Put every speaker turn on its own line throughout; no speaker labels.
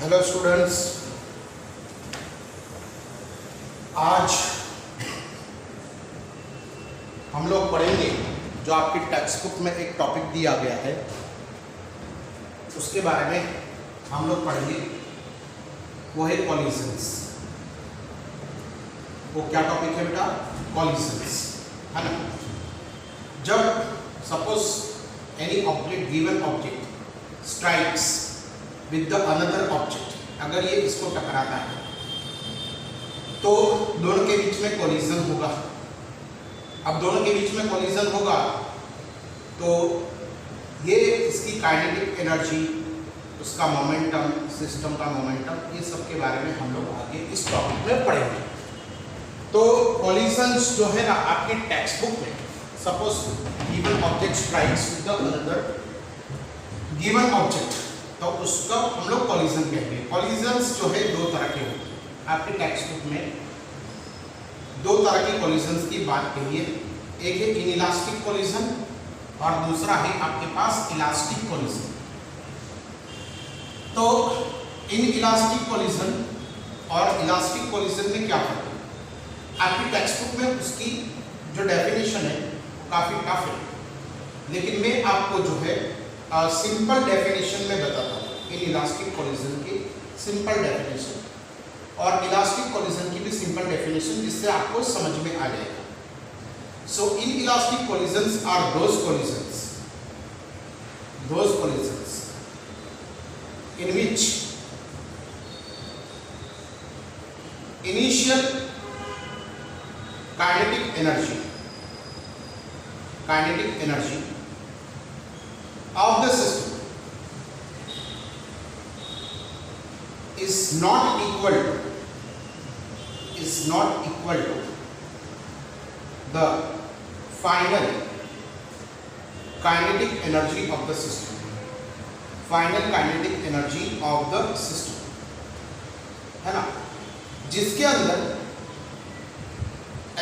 Hello students, आज हम लोग पढ़ेंगे जो आपकी टेक्स्ट बुक में एक टॉपिक दिया गया है उसके बारे में हम लोग पढ़ेंगे। वो है कॉलिजन्स। वो क्या टॉपिक है बेटा? कॉलिजन्स, है ना। जब suppose any object, given object strikes with the another object, अगर ये इसको टकराता है तो दोनों के बीच में कोलिजन होगा। अब दोनों के बीच में कोलिजन होगा तो ये इसकी काइनेटिक एनर्जी, उसका मोमेंटम, सिस्टम का मोमेंटम, ये सब के बारे में हम लोग आगे इस टॉपिक में पढ़ेंगे। तो कोलिजन्स जो है ना आपकी टेक्स्ट बुक में, suppose given object strikes with the another given object, तो उसका हम लोग कॉलिजन कहते हैं। कॉलिजन्स जो है दो तरह के होते हैं। आपके टेक्स्ट बुक में दो तरह की कॉलिजन्स की बात कही है। एक है इनइलास्टिक कॉलिजन और दूसरा है आपके पास इलास्टिक कॉलिजन। तो इनइलास्टिक कॉलिजन और इलास्टिक कॉलिजन में क्या फर्क है? आपकी टेक्स्ट बुक में उसकी जो डेफिनेशन है वो काफ़ी टफ है, लेकिन मैं आपको जो है सिंपल डेफिनेशन में बताता हूँ। इन इलास्टिक कॉलिजन की सिंपल डेफिनेशन और इलास्टिक कॉलिजन की भी सिंपल डेफिनेशन, जिससे आपको समझ में आ जाएगा। So inelastic collisions are those collisions in which initial kinetic energy of the system is not equal to the final kinetic energy of the system, है ना। जिसके अंदर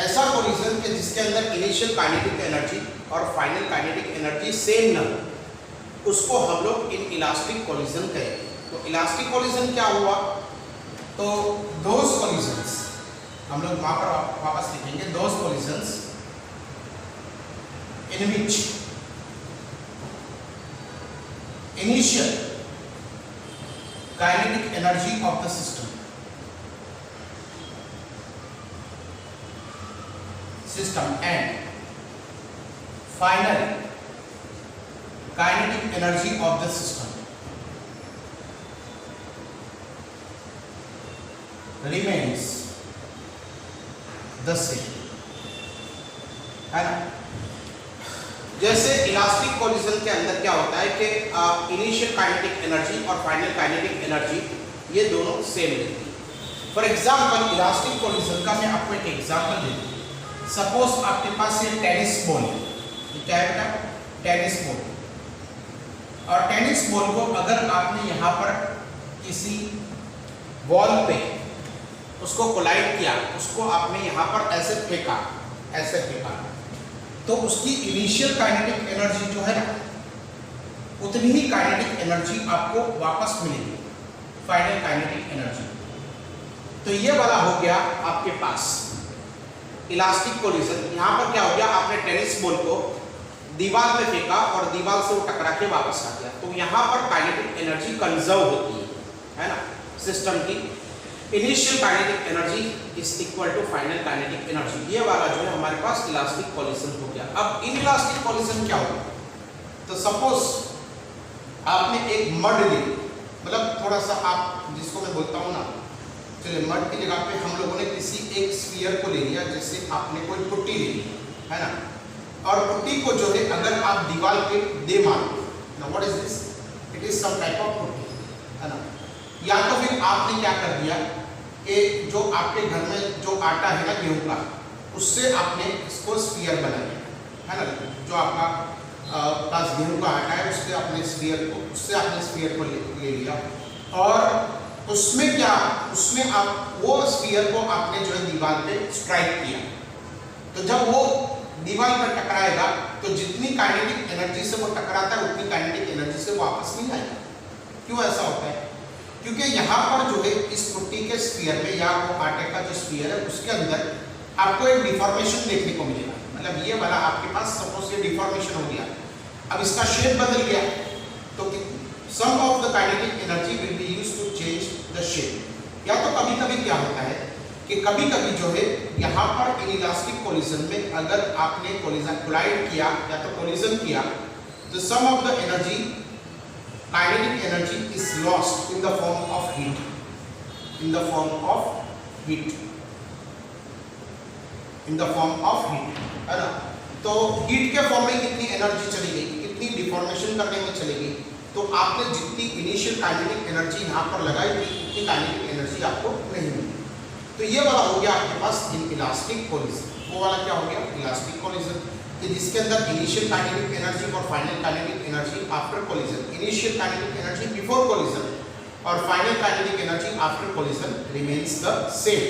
ऐसा कोलिजन है जिसके अंदर इनिशियल काइनेटिक एनर्जी और फाइनल काइनेटिक एनर्जी सेम न हो, उसको हम लोग इन इलास्टिक कोलिजन कहेंगे। तो इलास्टिक कोलिजन क्या हुआ? तो दोज कोलिजन्स हम लोग वहां पर वापस लिखेंगे, those collisions in which initial kinetic energy of the system and final kinetic energy of the system remains the same, है ना। जैसे इलास्टिक कोलिजन के अंदर क्या होता है कि इनिशियल काइनेटिक एनर्जी और फाइनल काइनेटिक एनर्जी ये दोनों सेम रहती है। फॉर एग्जांपल इलास्टिक कोलिजन का मैं आपको एक एग्जांपल देता हूँ। सपोज आपके पास ये टेनिस बॉल है, ये क्या है बेटा? Tennis ball. और टेनिस बॉल को अगर आपने यहाँ पर किसी बॉल पे उसको कोलाइड किया, उसको आपने यहाँ पर ऐसे फेंका, तो उसकी इनिशियल काइनेटिक एनर्जी जो है ना, उतनी ही काइनेटिक एनर्जी आपको वापस मिलेगी, फाइनल काइनेटिक एनर्जी। तो ये वाला हो गया आपके पास इलास्टिक कोलिजन। यहाँ पर क्या हो गया? आपने टेनिस बॉल को दीवार पे फेंका और दीवार से वो टकरा के वापस आ गया, तो यहाँ पर काइनेटिक एनर्जी कंजर्व होती है ना सिस्टम की। Initial kinetic energy is equal to final kinetic energy. ये वाला जो है हमारे पास इलास्टिक कोलिजन हो गया। अब इन इलास्टिक कोलिजन क्या होगा? तो सपोज आपने एक मड ली, मतलब थोड़ा सा आप जिसको मैं बोलता हूँ ना, चलिए मड की जगह पे हम लोगों ने किसी एक स्फीयर को ले लिया, जैसे आपने कोई पुट्टी ले ली, है ना। और पुट्टी को जो है अगर आप दीवार पे दे मारो, ना what is this? It is some type of putty, है ना। या तो फिर आपने क्या कर दिया कि जो आपके घर में जो आटा है ना गेहूं का, उससे आपने इसको स्फीयर बना लिया, है ना। जो आपका पास गेहूं का आटा है उससे आपने स्फीयर को ले लिया और उसमें आप वो स्फीयर को आपने जो है दीवार पे स्ट्राइक किया। तो जब वो दीवार पर टकराएगा तो जितनी काइनेटिक एनर्जी से वो टकराता है उतनी काइनेटिक एनर्जी से वापस नहीं आएगा। क्यों ऐसा होता है? क्योंकि यहाँ पर जो है इस पुट्टी के स्फीयर में या वो आटे का जो स्फीयर है उसके अंदर आपको एक डिफॉर्मेशन देखने को मिलेगा। मतलब ये वाला आपके पास सपोज ये डिफॉर्मेशन हो गया, अब इसका शेप बदल गया, तो some of the kinetic energy will be used to change the shape. या तो कभी कभी क्या होता है कि कभी कभी जो है यहाँ पर इनइलास्टिक कोलिजन में अगर आपने कोलाइड किया या तो कोलिजन किया तो some of the energy kinetic energy is lost in the form of heat, in the form of heat, in the form of heat, है ना। तो हीट के फॉर्म में कितनी एनर्जी चली गई, कितनी डिफॉर्मेशन करने में चली गई, तो आपने जितनी इनिशियल काइनेटिक एनर्जी यहाँ पर लगाई थी उतनी काइनेटिक एनर्जी आपको नहीं मिली। तो ये वाला हो गया आपके पास इलास्टिक कोलिजन। वो वाला क्या हो गया, इलास्टिक कोलिजन, कि जिसके अंदर इनिशियल काइनेटिक एनर्जी और final kinetic energy after collision, initial kinetic energy before collision और final kinetic energy after collision remains the same.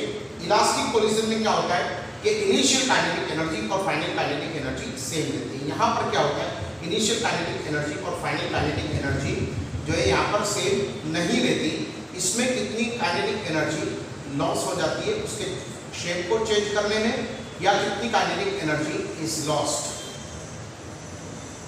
Elastic collision में क्या होता है कि इनिशियल काइनेटिक एनर्जी और फाइनल काइनेटिक एनर्जी सेम रहती है। यहाँ पर क्या होता है, इनिशियल काइनेटिक एनर्जी और फाइनल काइनेटिक एनर्जी जो है यहाँ पर सेम नहीं रहती। इसमें कितनी काइनेटिक एनर्जी लॉस हो जाती है उसके शेप को चेंज करने में, या कितनी kinetic energy is lost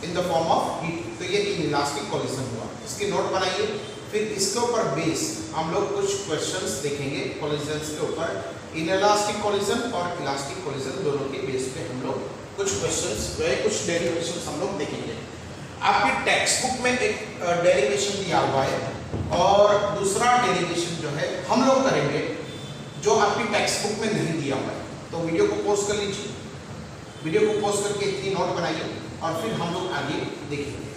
in the form of heat. तो ये इलास्टिक कोलिजन हुआ, इसकी नोट बनाइए। फिर इसके ऊपर बेस हम लोग कुछ क्वेश्चंस देखेंगे कोलिजन्स के ऊपर, इनइलास्टिक कोलिजन और इलास्टिक कोलिजन दोनों के बेस पे हम लोग कुछ क्वेश्चंस कुछ डेरिवेशंस हम लोग देखेंगे। आपकी टेक्स्ट बुक में एक डेरिवेशन दिया हुआ है और दूसरा डेरिवेशन जो है हम लोग करेंगे जो आपकी टेक्स्ट बुक में नहीं दिया हुआ है। तो वीडियो को पॉज कर लीजिए, वीडियो को पॉज करके इतनी नोट बनाइए और फिर हम लोग आगे देखेंगे।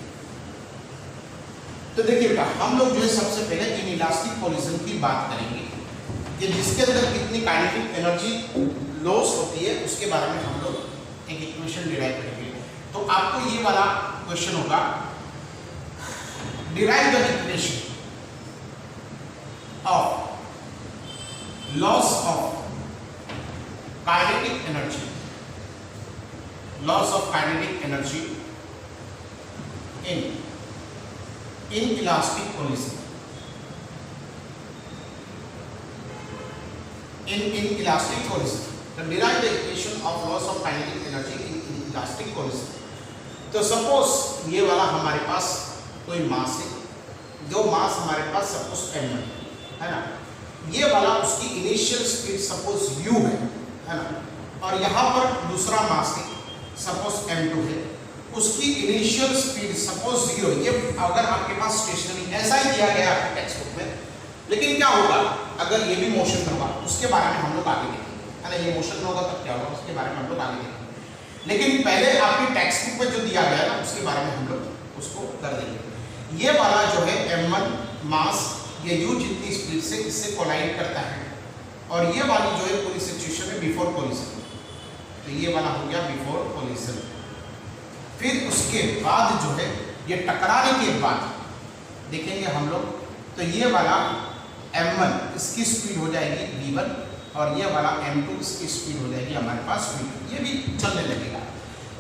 तो देखिए बेटा, हम लोग जो है सबसे पहले इनइलास्टिक कोलिजन की बात करेंगे कि जिसके अंदर कितनी काइनेटिक एनर्जी लॉस होती है उसके बारे में हम लोग एक इक्वेशन डिराइव करेंगे। तो आपको ये वाला क्वेश्चन होगा, derive the equation of loss of kinetic energy, loss of kinetic energy in elastic collision, in elastic collision. Derive the equation of loss of kinetic energy in elastic collision. तो suppose ये वाला हमारे पास कोई मास है, जो मास हमारे पास suppose m1 है ना, ये वाला उसकी इनिशियल स्पीड सपोज u है ना, और यहाँ पर दूसरा मास है सपोज m2 है, उसकी इनिशियल स्पीड सपोज 0। ये अगर आपके पास स्टेशनरी ऐसा ही दिया गया है टेक्स्ट बुक में, लेकिन क्या होगा अगर ये भी मोशन होगा उसके बारे में हम लोग आगे देखेंगे, है ना। ये मोशन होगा तब क्या होगा उसके बारे में हम लोग आगे देखेंगे, लेकिन पहले आपकी टेक्स्ट बुक में जो दिया गया है ना उसके बारे में हम लोग उसको कर देंगे। ये वाला जो है m1 मास ये u जितनी स्पीड से इससे कोलाइड करता है, और ये वाली जो है पूरी सिचुएशन है बिफोर कोलिजन। तो ये वाला हो गया बिफोर कोलिजन। फिर उसके बाद जो है ये टकराने के बाद देखेंगे हम लोग, तो ये वाला m1 इसकी स्पीड हो जाएगी v1 और ये वाला m2 इसकी स्पीड हो जाएगी हमारे पास v2। ये भी चलने लगेगा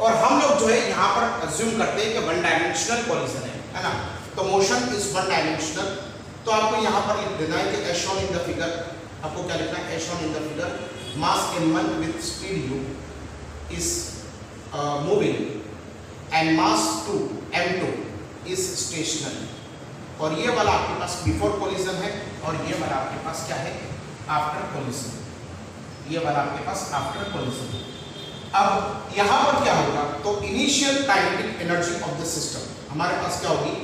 और हम लोग जो है यहाँ पर अज्यूम करते हैं कि वन डायमेंशनल कोलिजन है ना। तो मोशन इज वन डायमेंशनल। तो आपको यहाँ पर लिख देना है कि as shown in the figure, आपको क्या लिखना है, as shown in the figure mass m1 with speed u is moving and mass 2 m2 is stationary. और ये वाला आपके पास बिफोर कोलिजन है और ये वाला आपके पास क्या है, आफ्टर कोलिजन। ये वाला आपके पास आफ्टर कोलिजन। अब यहाँ पर क्या होगा, तो initial kinetic energy of the system हमारे पास क्या होगी,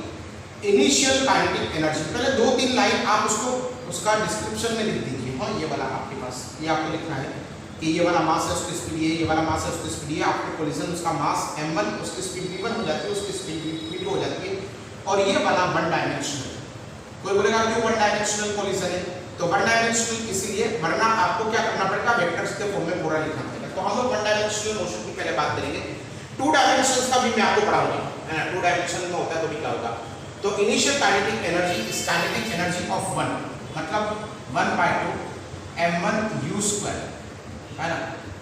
इनिशियल काइनेटिक एनर्जी। पहले 2-3 लाइन आप उसको उसका डिस्क्रिप्शन में लिख दीजिए। हाँ, ये वाला आपके पास ये आपको लिखना है कि ये वाला मास है उसकी स्पीड ये वाला मास है उसकी स्पीड ये, आफ्टर कोलिजन उसका मास m1 उसकी स्पीड v1 हो जाती है, उसकी स्पीड v2 हो जाती है, और ये वाला वन डायमेंशनल। कोई बोलेगा क्यों वन डायमेंशनल कोलिजन है, तो वन डायमेंशनल इसलिए वरना आपको क्या करना पड़ेगा, वेक्टर्स के फॉर्म में पूरा लिखना पड़ेगा। तो हम लोग वन डायमेंशनल मोशन की पहले बात करेंगे। 2 डायमेंशनल्स का भी मैं आपको पढ़ाऊंगा, है ना। 2 डायमेंशनल में होता है तो भी क्या होगा, तो initial kinetic energy is kinetic energy of 1, मतलब 1/2 m1 u² है ना,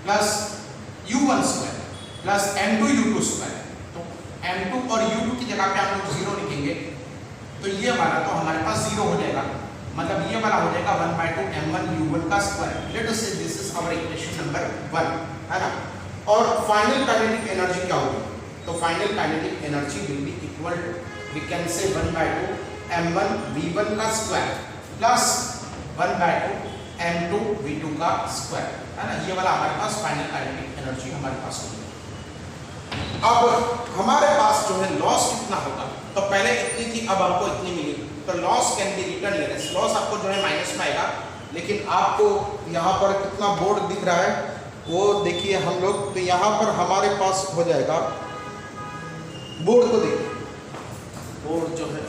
plus u1² plus m2 u2²। तो m2 और u2 की जगह पे हम लोग 0 लिखेंगे, तो ये वाला तो हमारे पास 0 हो जाएगा। मतलब ये वाला हो जाएगा 1/2 m1 u1 का square. Let us say this is our equation number 1, है ना। और फाइनल काइनेटिक एनर्जी क्या होगी? तो final kinetic energy will be equal to, we can say 1/2 m1 v1 का स्क्वायर प्लस 1/2 m2 v2 का स्क्वायर, है ना। ये वाला हमारे पास फाइनल काइनेटिक एनर्जी हमारे पास होगी। अब हमारे पास जो है लॉस कितना होगा? तो पहले इतनी थी, अब आपको इतनी मिली, तो loss can be return here. Loss आपको जो है माइनस में आएगा, लेकिन आपको यहाँ पर कितना बोर्ड दिख रहा है वो देखिए हम लोग, तो यहाँ पर हमारे पास हो जाएगा, बोर्ड को देखिए, बोर्ड जो है,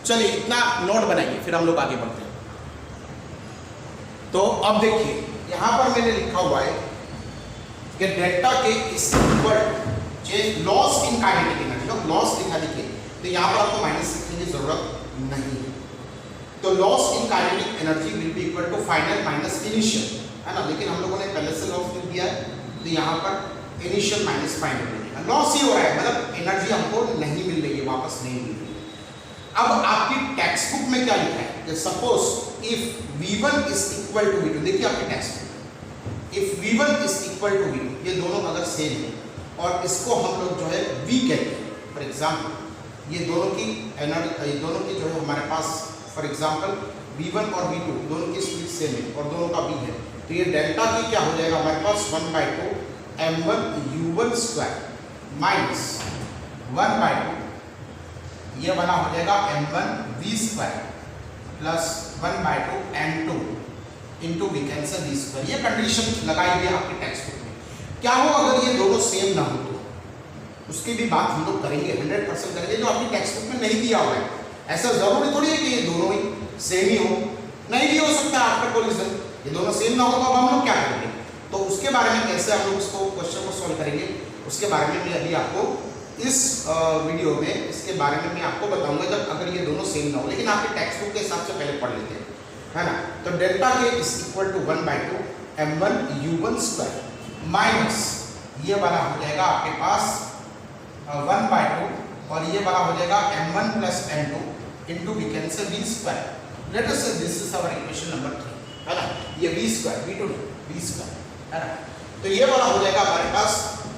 चलिए इतना नोट बनाइए फिर हम लोग आगे बढ़ते हैं। तो अब देखिए यहाँ पर मैंने लिखा हुआ है कि delta K is equal loss in kinetic energy, तो लॉस लिखा देखिए, तो यहाँ पर आपको माइनस लिखने की जरूरत नहीं है। तो loss in kinetic energy will be equal to final minus initial, है ना। लेकिन हम लोगों ने पहले से लॉस लिख दिया है, तो यहाँ पर इनिशियल माइनस फाइनल लॉस ही हो रहा है, मतलब एनर्जी हमको नहीं मिल रही है, वापस नहीं मिल रही है। अब आपकी टेक्स्ट बुक में क्या लिखा है कि suppose if v1 is equal to v2, देखिए आपकी textbook, if v1 is equal to v2, ये दोनों अगर सेम है और इसको हम लोग जो है v कहते हैं, फॉर एग्जाम्पल ये दोनों की एनर्जी, दोनों की जो है हमारे पास फॉर एग्जाम्पल v1 और v2 दोनों की स्पीड सेम है और दोनों का v है, तो ये डेल्टा की क्या हो जाएगा हमारे पास 1/2 m1 u1 स्क्वायर माइनस 1/2 ये वाला हो जाएगा m1 v square plus 1/2 m2 into we cancel v square. ये कंडीशन लगाई हुई है आपके टेक्स्ट बुक में। क्या हो अगर ये दोनों सेम ना हो, तो उसकी भी बात हम लोग करेंगे, 100% करेंगे, जो आपकी टेक्स्ट बुक में नहीं दिया हुआ है। ऐसा जरूरी थोड़ी है कि ये दोनों ही सेम ही हो, नहीं भी हो सकता है आफ्टर कोलिजन, ये दोनों सेम ना हो तो अब हम लोग क्या करेंगे, तो उसके बारे में कैसे हम लोग उसको क्वेश्चन को सॉल्व करेंगे, उसके बारे में मैं अभी आपको इस वीडियो में इसके बारे में मैं आपको बताऊंगा, जब अगर ये दोनों सेम ना हो। लेकिन आपके टेक्स्ट बुक के हिसाब से पहले पढ़ लेते हैं, है ना। तो delta K is equal to 1/2 m1 u1 square minus ये वाला हो जाएगा आपके पास 1/2 और ये वाला हो जाएगा m1 plus m2 into we cancel v square. Let us say this is our equation number 3, है ना। ये v square v2 v square, है ना। तो ये वाला हो जाएगा हमारे पास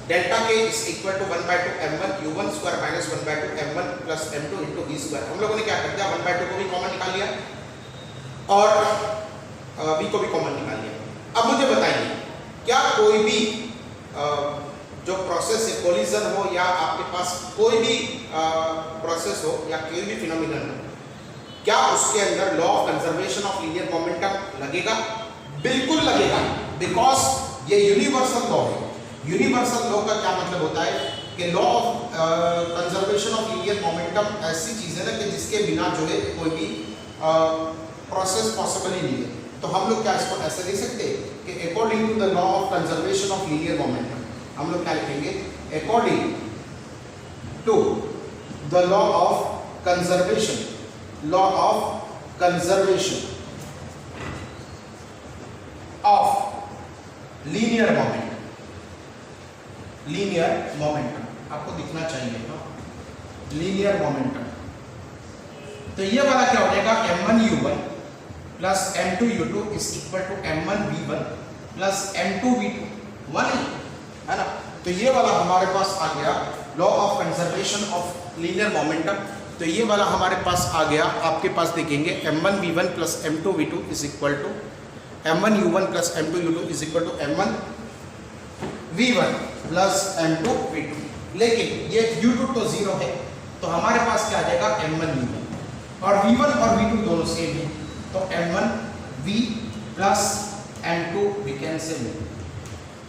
delta K is equal to 1/2 m1 u1 square minus 1/2 m1 plus m2 into v square. हम लोगों ने क्या कर दिया, 1/2 को भी कॉमन निकाल लिया और v को भी कॉमन निकाल लिया। अब मुझे बताइए क्या कोई भी जो प्रोसेस है, कोलिजन हो या आपके पास कोई भी प्रोसेस हो या कोई भी फिनोमिनन हो, क्या उसके अंदर law of conservation of linear momentum लगेगा? बिल्कुल लगेगा, बिकॉज ये यूनिवर्सल लॉ है। यूनिवर्सल लॉ का क्या मतलब होता है कि law of conservation of linear momentum ऐसी चीज है ना कि जिसके बिना जो है कोई भी प्रोसेस पॉसिबल ही नहीं है। तो हम लोग क्या इसको ऐसे लिख सकते हैं कि according to the law of conservation of linear momentum, हम लोग क्या लिखेंगे, according to the law of conservation of linear momentum आपको दिखना चाहिए, तो लीनियर मोमेंटम, तो ये वाला क्या हो जाएगा m1 u1 plus m2 u2 is equal to m1 v1 plus m2 v2 1 है ना। तो ये वाला हमारे पास आ गया law of conservation of linear momentum. तो ये वाला हमारे पास आ गया, आपके पास देखेंगे m1 v1 plus m2 v2 is equal to m1 u1 plus m2 u2 is equal to m1 v1 plus m2 v2। लेकिन ये u2 तो 0 है, तो हमारे पास क्या आ जाएगा m1 v1 और v1 और v2 दोनों सेम है, तो m1 v plus m2 we cancel.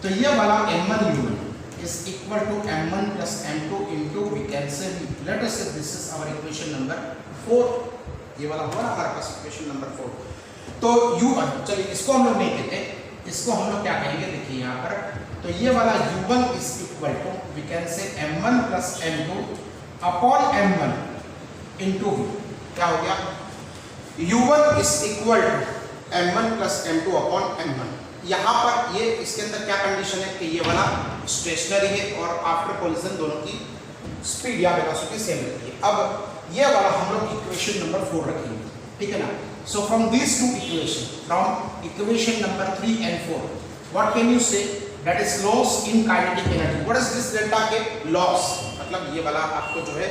तो ये वाला m1 u1 is equal to m1 plus m2 into we cancel। let us say this is our equation number 4, ये वाला हुआ ना हमारे पास इक्वेशन नंबर 4। तो u1, चलिए इसको हम लोग नहीं कहते, इसको हम लोग क्या कहेंगे, देखिए यहाँ पर, तो ये वाला u1 is equal to we can say m1 plus m2 upon m1 into v। क्या हो गया, u1 is equal to m1 plus m2 upon m1। यहाँ पर ये इसके अंदर क्या कंडीशन है कि ये वाला स्टेशनरी है और आफ्टर कोलिजन दोनों की स्पीड या वेलोसिटी सेम रहती है। अब ये वाला हम लोग इक्वेशन नंबर 4 रखेंगे। ठीक है ना। So from this two equation, from equation number 3 and 4, what can you say, that is loss in kinetic energy. What is this delta K loss, मतलब ये वाला आपको जो है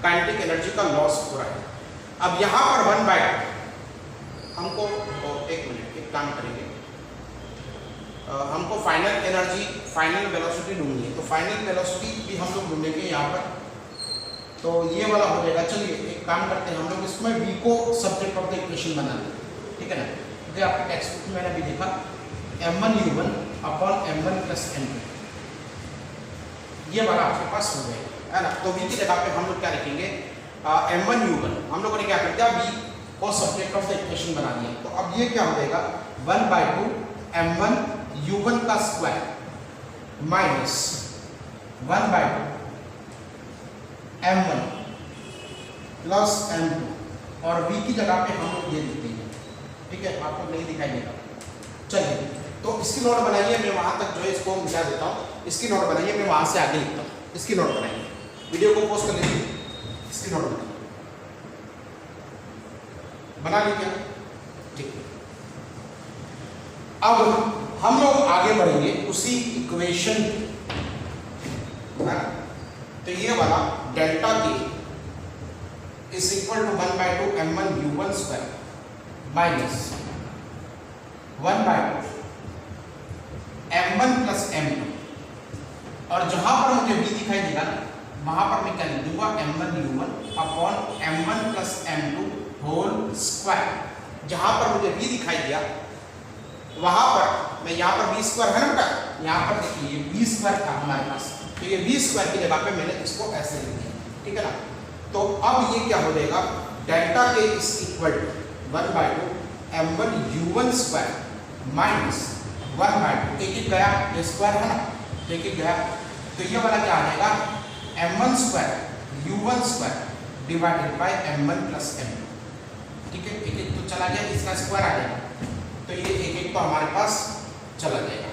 काइनेटिक एनर्जी का लॉस हो रहा है। अब यहाँ पर 1/2 हमको, एक मिनट, एक काम करेंगे, हमको फाइनल एनर्जी, फाइनल वेलोसिटी ढूंढनी है, तो फाइनल वेलोसिटी भी हम लोग ढूंढेंगे यहाँ पर, तो ये वाला हो जाएगा। चलिए एक काम करते हैं, हम लोग इसमें v को सब्जेक्ट ऑफ द इक्वेशन बना लेंगे, ठीक है ना। क्योंकि आपके टेक्स्ट बुक में मैंने अभी देखा m1u1 upon m1 plus m2, ये वाला आपके पास हो जाएगा, है ना। तो v की जगह पे हम लोग क्या रखेंगे, m1u1, हम लोगों ने क्या कर दिया, v को सब्जेक्ट ऑफ द इक्वेशन बना दिया। तो अब ये क्या हो जाएगा, 1/2 m1u1 का square minus 1/2 m1 plus m2, और v की जगह पे हम लोग ये लिखते हैं, ठीक है, आपको नहीं दिखाई देगा। चलिए तो इसकी नोट बनाइए, मैं वहां तक जो है इसको मिटा देता हूँ, इसकी नोट बनाइए, मैं वहां से आगे लिखता हूँ। इसकी नोट बनाइए, वीडियो को पॉज कर लीजिए, इसकी नोट बनाइए, बना लीजिए, ठीक है। अब हम लोग आगे बढ़ेंगे उसी इक्वेशन, तो ये वाला delta K is equal to 1/2 m1u1 square minus 1/2 m1 plus m2, और जहां पर मुझे v दिखाई देगा वहां पर मैं क्या लिख दूंगा, m1u1 upon m1 plus m2 whole square. जहां पर मुझे v दिखाई दिया वहां पर मैं, यहाँ पर v स्क्वायर है ना बेटा, यहाँ पर देखिए ये v स्क्वायर था हमारे पास, तो ये v स्क्वायर की जगह पे मैंने इसको ऐसे लिख दिया, ठीक है ना। तो अब ये क्या हो जाएगा, delta K is equal to 1/2 m1u1 square minus 1/2, एक गया, ये स्क्वायर है ना, एक गया, तो ये वाला क्या आ जाएगा, m1 square u1 square divided by m1 plus m2, ठीक है। एक तो चला गया, इसका स्क्वायर आ जाएगा, तो ये एक तो हमारे पास चला जाएगा।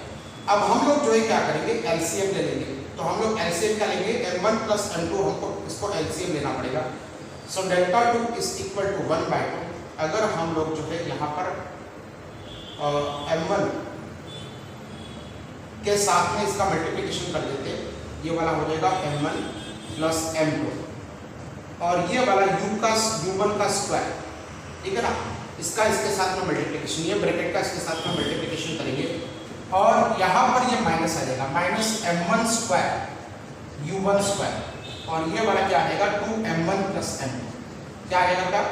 अब हम लोग जो है क्या करेंगे, एलसीएम ले लेंगे, तो हम लोग एलसीएम क्या लेंगे, m1 प्लस m2, हमको इसको एलसीएम लेना पड़ेगा। So delta 2 is equal to 1/2, अगर हम लोग जो है यहाँ पर m1 के साथ में इसका मल्टीप्लिकेशन कर देते, ये वाला हो जाएगा m1 प्लस m2, और ये वाला u1 का स्क्वायर, ठीक है ना, इसका इसके साथ में मल्टीप्लिकेशन, ये ब्रैकेट का इसके साथ में मल्टीप्लिकेशन करेंगे, और यहाँ पर ये माइनस आ जाएगा, minus m1 square u1 square, और ये वाला क्या आ जाएगा 2m1 प्लस m2, क्या आ जाएगा,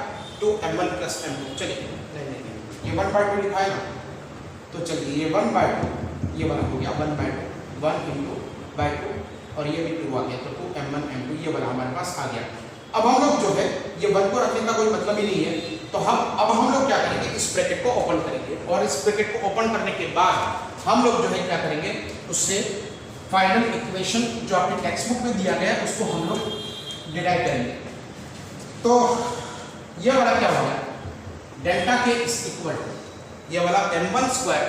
2m1 प्लस m2। चलिए नहीं, ये 1/2 लिखा है ना, तो चलिए ये 1/2, ये वाला हो गया 1/2, 1/2, और ये भी 2 आ गया, तो 2m1 m2, ये वाला हमारे पास आ गया। अब हम लोग जो है ये 1 को रखने का कोई मतलब ही नहीं है, तो हम लोग क्या करेंगे, इस ब्रैकेट को ओपन करेंगे, और इस ब्रैकेट को ओपन करने के बाद हम लोग जो है क्या करेंगे, उससे फाइनल इक्वेशन जो आपके टेक्स्ट बुक में दिया गया है उसको हम लोग डिराइव करेंगे। तो ये वाला क्या होगा, delta K is equal to ये वाला m1 स्क्वायर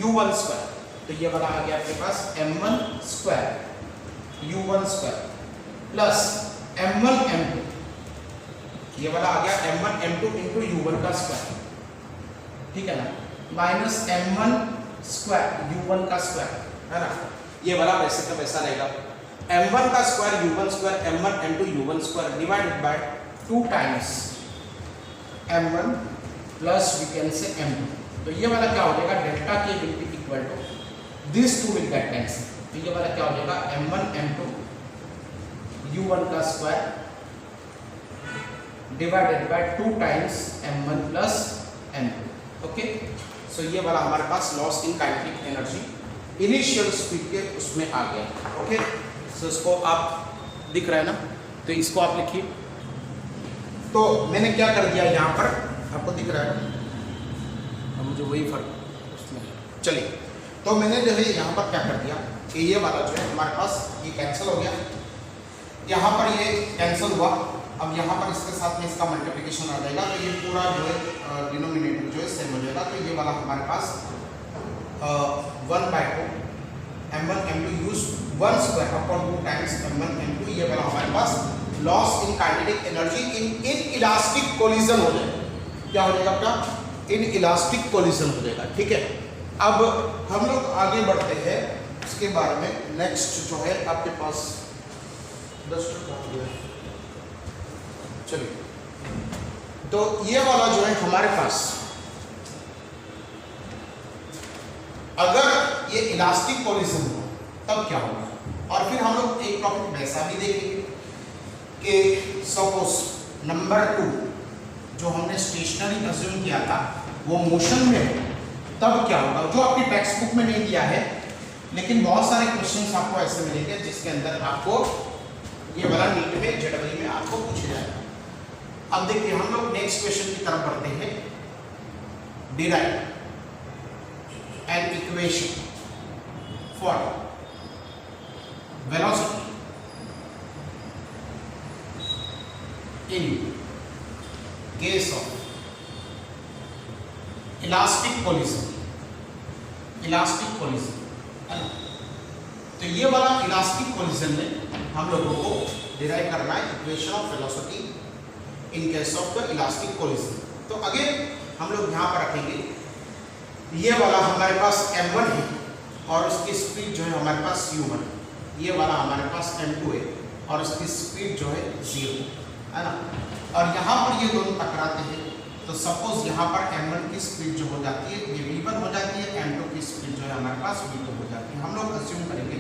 u1 स्क्वायर, तो ये वाला आ गया आपके पास m1 square u1 square plus m1 m2, ये वाला आ गया m1 m2 इंटू u1 का स्क्वायर, ठीक है ना, माइनस m1 स्क्वायर u1 का स्क्वायर, है ना, ये वाला वैसे का वैसा रहेगा, m1 का square u1 square m1 m2 u1 square divided by 2 times m1 plus we can say m2, तो ये वाला क्या हो जाएगा, delta K will be equal to this 2 will get cancel, तो ये वाला क्या हो जाएगा, m1 m2 u1 का square divided by 2 times m1 plus m2, okay. So ये वाला हमारे पास loss in kinetic energy initial speed के उसमें आ गया, ओके। सो इसको आप दिख रहा है ना, तो इसको आप लिखिए। तो मैंने क्या कर दिया यहाँ पर, आपको दिख रहा है, अब मुझे वही फर्क उसमें, चलिए। तो मैंने जो है यहाँ पर क्या कर दिया कि ये वाला जो है हमारे पास ये कैंसिल हो गया, यहाँ पर ये कैंसिल हुआ, अब यहाँ पर इसके साथ में इसका मल्टीप्लिकेशन आ जाएगा, तो ये पूरा जो है डिनोमिनेटर जो है सेम हो जाएगा, तो ये वाला हमारे पास 1/2 m1 m2 use 1 square upon 2 times m1 m2, ये वाला हमारे पास loss in kinetic energy in elastic collision हो जाएगा। क्या हो जाएगा आपका? इन इलास्टिक कोलिजन हो जाएगा। ठीक है, अब हम लोग आगे बढ़ते हैं इसके बारे में। नेक्स्ट जो है आपके पास 10 चलिए, तो ये वाला जो है हमारे पास, अगर ये इलास्टिक कोलिजन हो तब क्या होगा, और फिर हम लोग एक टॉपिक वैसा भी देखेंगे कि सपोज नंबर 2 जो हमने स्टेशनरी अज्यूम किया था वो मोशन में हो तब क्या होगा, जो आपकी टेक्स्ट बुक में नहीं दिया है, लेकिन बहुत सारे क्वेश्चंस आपको ऐसे मिलेंगे जिसके अंदर आपको ये वाला नीट में जेडबल में आपको पूछा जाएगा। अब देखिए हम लोग नेक्स्ट क्वेश्चन की तरफ बढ़ते हैं। Derive an equation for velocity in case of elastic collision है ना। तो ये वाला इलास्टिक कोलिजन में हम लोगों को डिराइव करना है equation of velocity in case of the elastic collision. तो अगेन हम लोग यहाँ पर रखेंगे, ये वाला हमारे पास m1 है और उसकी स्पीड जो है हमारे पास u1, ये वाला हमारे पास m2 है और उसकी स्पीड जो है 0 है ना। और यहाँ पर ये दोनों टकराते हैं, तो सपोज यहाँ पर m1 की स्पीड जो हो जाती है ये v1 हो जाती है, m2 की स्पीड जो है हमारे पास v2 हो जाती है। हम लोग अज्यूम करेंगे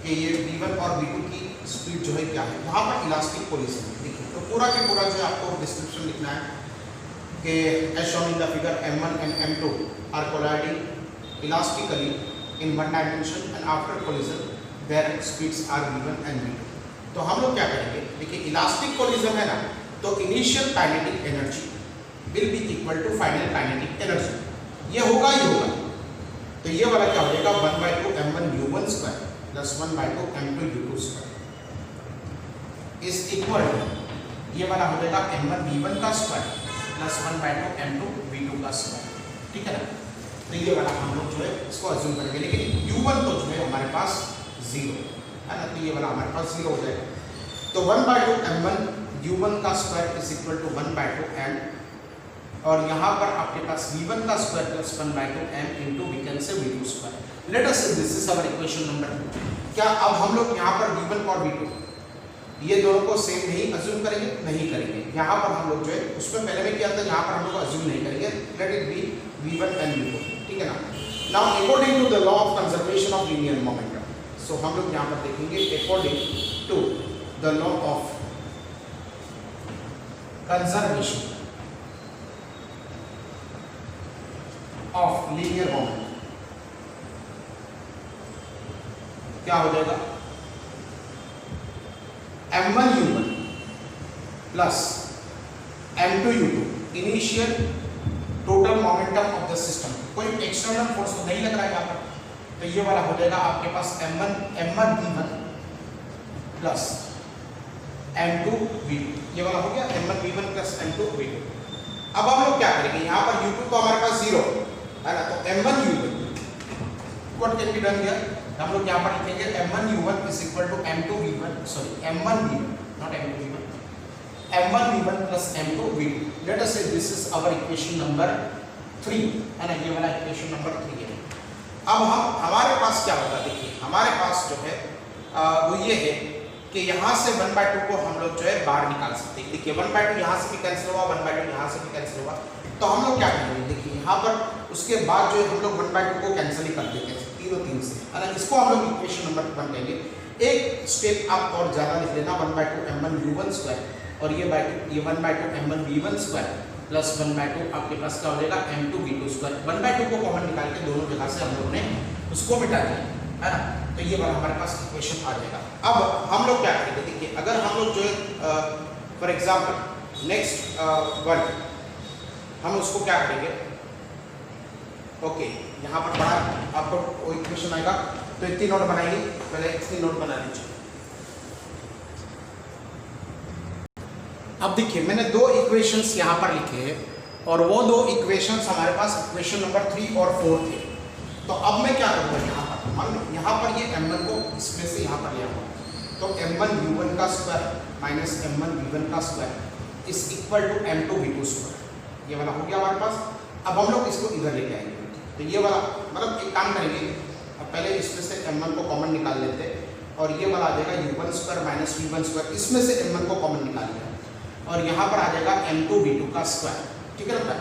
कि ये v1 और v2 की स्पीड जो है क्या है, यहाँ पर इलास्टिक कोलिजन देखिए। तो पूरा के पूरा जो है आपको डिस्क्रिप्शन लिखना है कि as shown in the figure m1 and m2 are colliding elastically in one dimension and after collision their speeds are v1 and v2। तो हम लोग क्या करेंगे, देखिए इलास्टिक कोलिजन है ना, तो initial kinetic energy will be equal to final kinetic energy, ये होगा ही होगा। तो ये वाला क्या हो जाएगा 1/2 m1 u1 square plus 1/2 m2 u2 square is equal to, ये वाला हो जाएगा m1 v1 का स्क्वायर प्लस 1/2 m2 v2 का स्क्वायर। ठीक है ना। तो ये वाला हम लोग जो है इसको अज्यूम करेंगे, लेकिन u1 तो जो है हमारे पास 0 है ना, तो ये वाला हमारे पास 0 हो जाएगा। तो 1/2 m1 u1 का square is equal to 1/2 m, और यहाँ पर आपके पास v1 का square plus 1/2 m into we can say v2 square. Let us say this is our equation number 2। क्या अब हम लोग यहाँ पर v1 और v2 ये दोनों को सेम नहीं अज्यूम करेंगे? नहीं करेंगे। यहाँ पर हम लोग जो है उसमें पहले में किया था, यहाँ पर हम लोग अज्यूम नहीं करेंगे, let it be v1 and v2। ठीक है ना। Now according to the law of conservation of linear momentum, so हम लोग यहाँ पर देखेंगे according to the law of conservation of linear momentum क्या हो जाएगा, m1 u1 plus m2 u2 initial total momentum of the system. कोई external force तो नहीं लग रहा है यहाँ पर, तो ये वाला हो जाएगा आपके पास m1 v1 plus m2 v2, ये वाला हो गया m1 v1 plus m2 v2। अब हम लोग क्या करेंगे, यहाँ पर u2 तो हमारे पास 0 है ना, तो m1 u1 what can be done here, हम लोग यहाँ पर लिखेंगे m1 u1 is equal to m2 v1, sorry m1 v1 not m2 v1, m1 v1 plus m2 v2। let us say this is our equation number 3 है ना, ये वाला equation number 3 है। अब हम हमारे पास क्या होगा, देखिए हमारे पास जो है वो ये है कि यहाँ से 1/2 को हम लोग जो है बाहर निकाल सकते हैं। देखिए 1/2 यहाँ से भी कैंसिल हुआ, 1/2 यहाँ से भी कैंसिल हुआ, तो हम लोग क्या करेंगे, देखिए यहाँ पर उसके बाद जो है हम लोग 1/2 को कैंसिल ही कर देंगे 3 से, है ना। इसको हम लोग इक्वेशन नंबर 1 कहेंगे। एक स्टेप आप और ज़्यादा लिख लेना, 1/2 m1 u1 स्क्वायर और ये 1/2 m1 v1 स्क्वायर प्लस 1/2 आपके पास क्या हो जाएगा m2 v2 स्क्वायर। 1/2 को कॉमन निकाल के दोनों जगह से हम लोगों ने उसको मिटा दिया, है ना। तो ये वाला हमारे पास इक्वेशन आ जाएगा। अब हम लोग क्या करेंगे, देखिए अगर हम लोग जो है फॉर एग्जाम्पल नेक्स्ट वन हम उसको क्या करेंगे, ओके यहाँ पर बड़ा आपको वो इक्वेशन आएगा, तो इतनी नोट बनाएंगे, पहले इतनी नोट बना लीजिए। अब देखिए मैंने 2 इक्वेशंस यहाँ पर लिखे हैं और वो 2 इक्वेशंस हमारे पास इक्वेशन नंबर 3 और 4 थे। तो अब मैं क्या करूँगा, यहाँ पर मान लो यहाँ पर ये m1 को इसमें से यहाँ पर लिया हुआ, तो m1 u1 का स्क्वायर माइनस m1 v1 का square is equal to m2 v2 square. ये वाला हो गया हमारे पास। अब हम लोग इसको इधर लेके आएंगे, तो ये वाला मतलब एक काम करेंगे, अब पहले इसमें से m1 को कॉमन निकाल लेते हैं और ये वाला आ जाएगा u1 square minus v1 square, इसमें से m1 को कॉमन निकाल लिया और यहाँ पर आ जाएगा m2 v2 का स्क्वायर। ठीक है ना,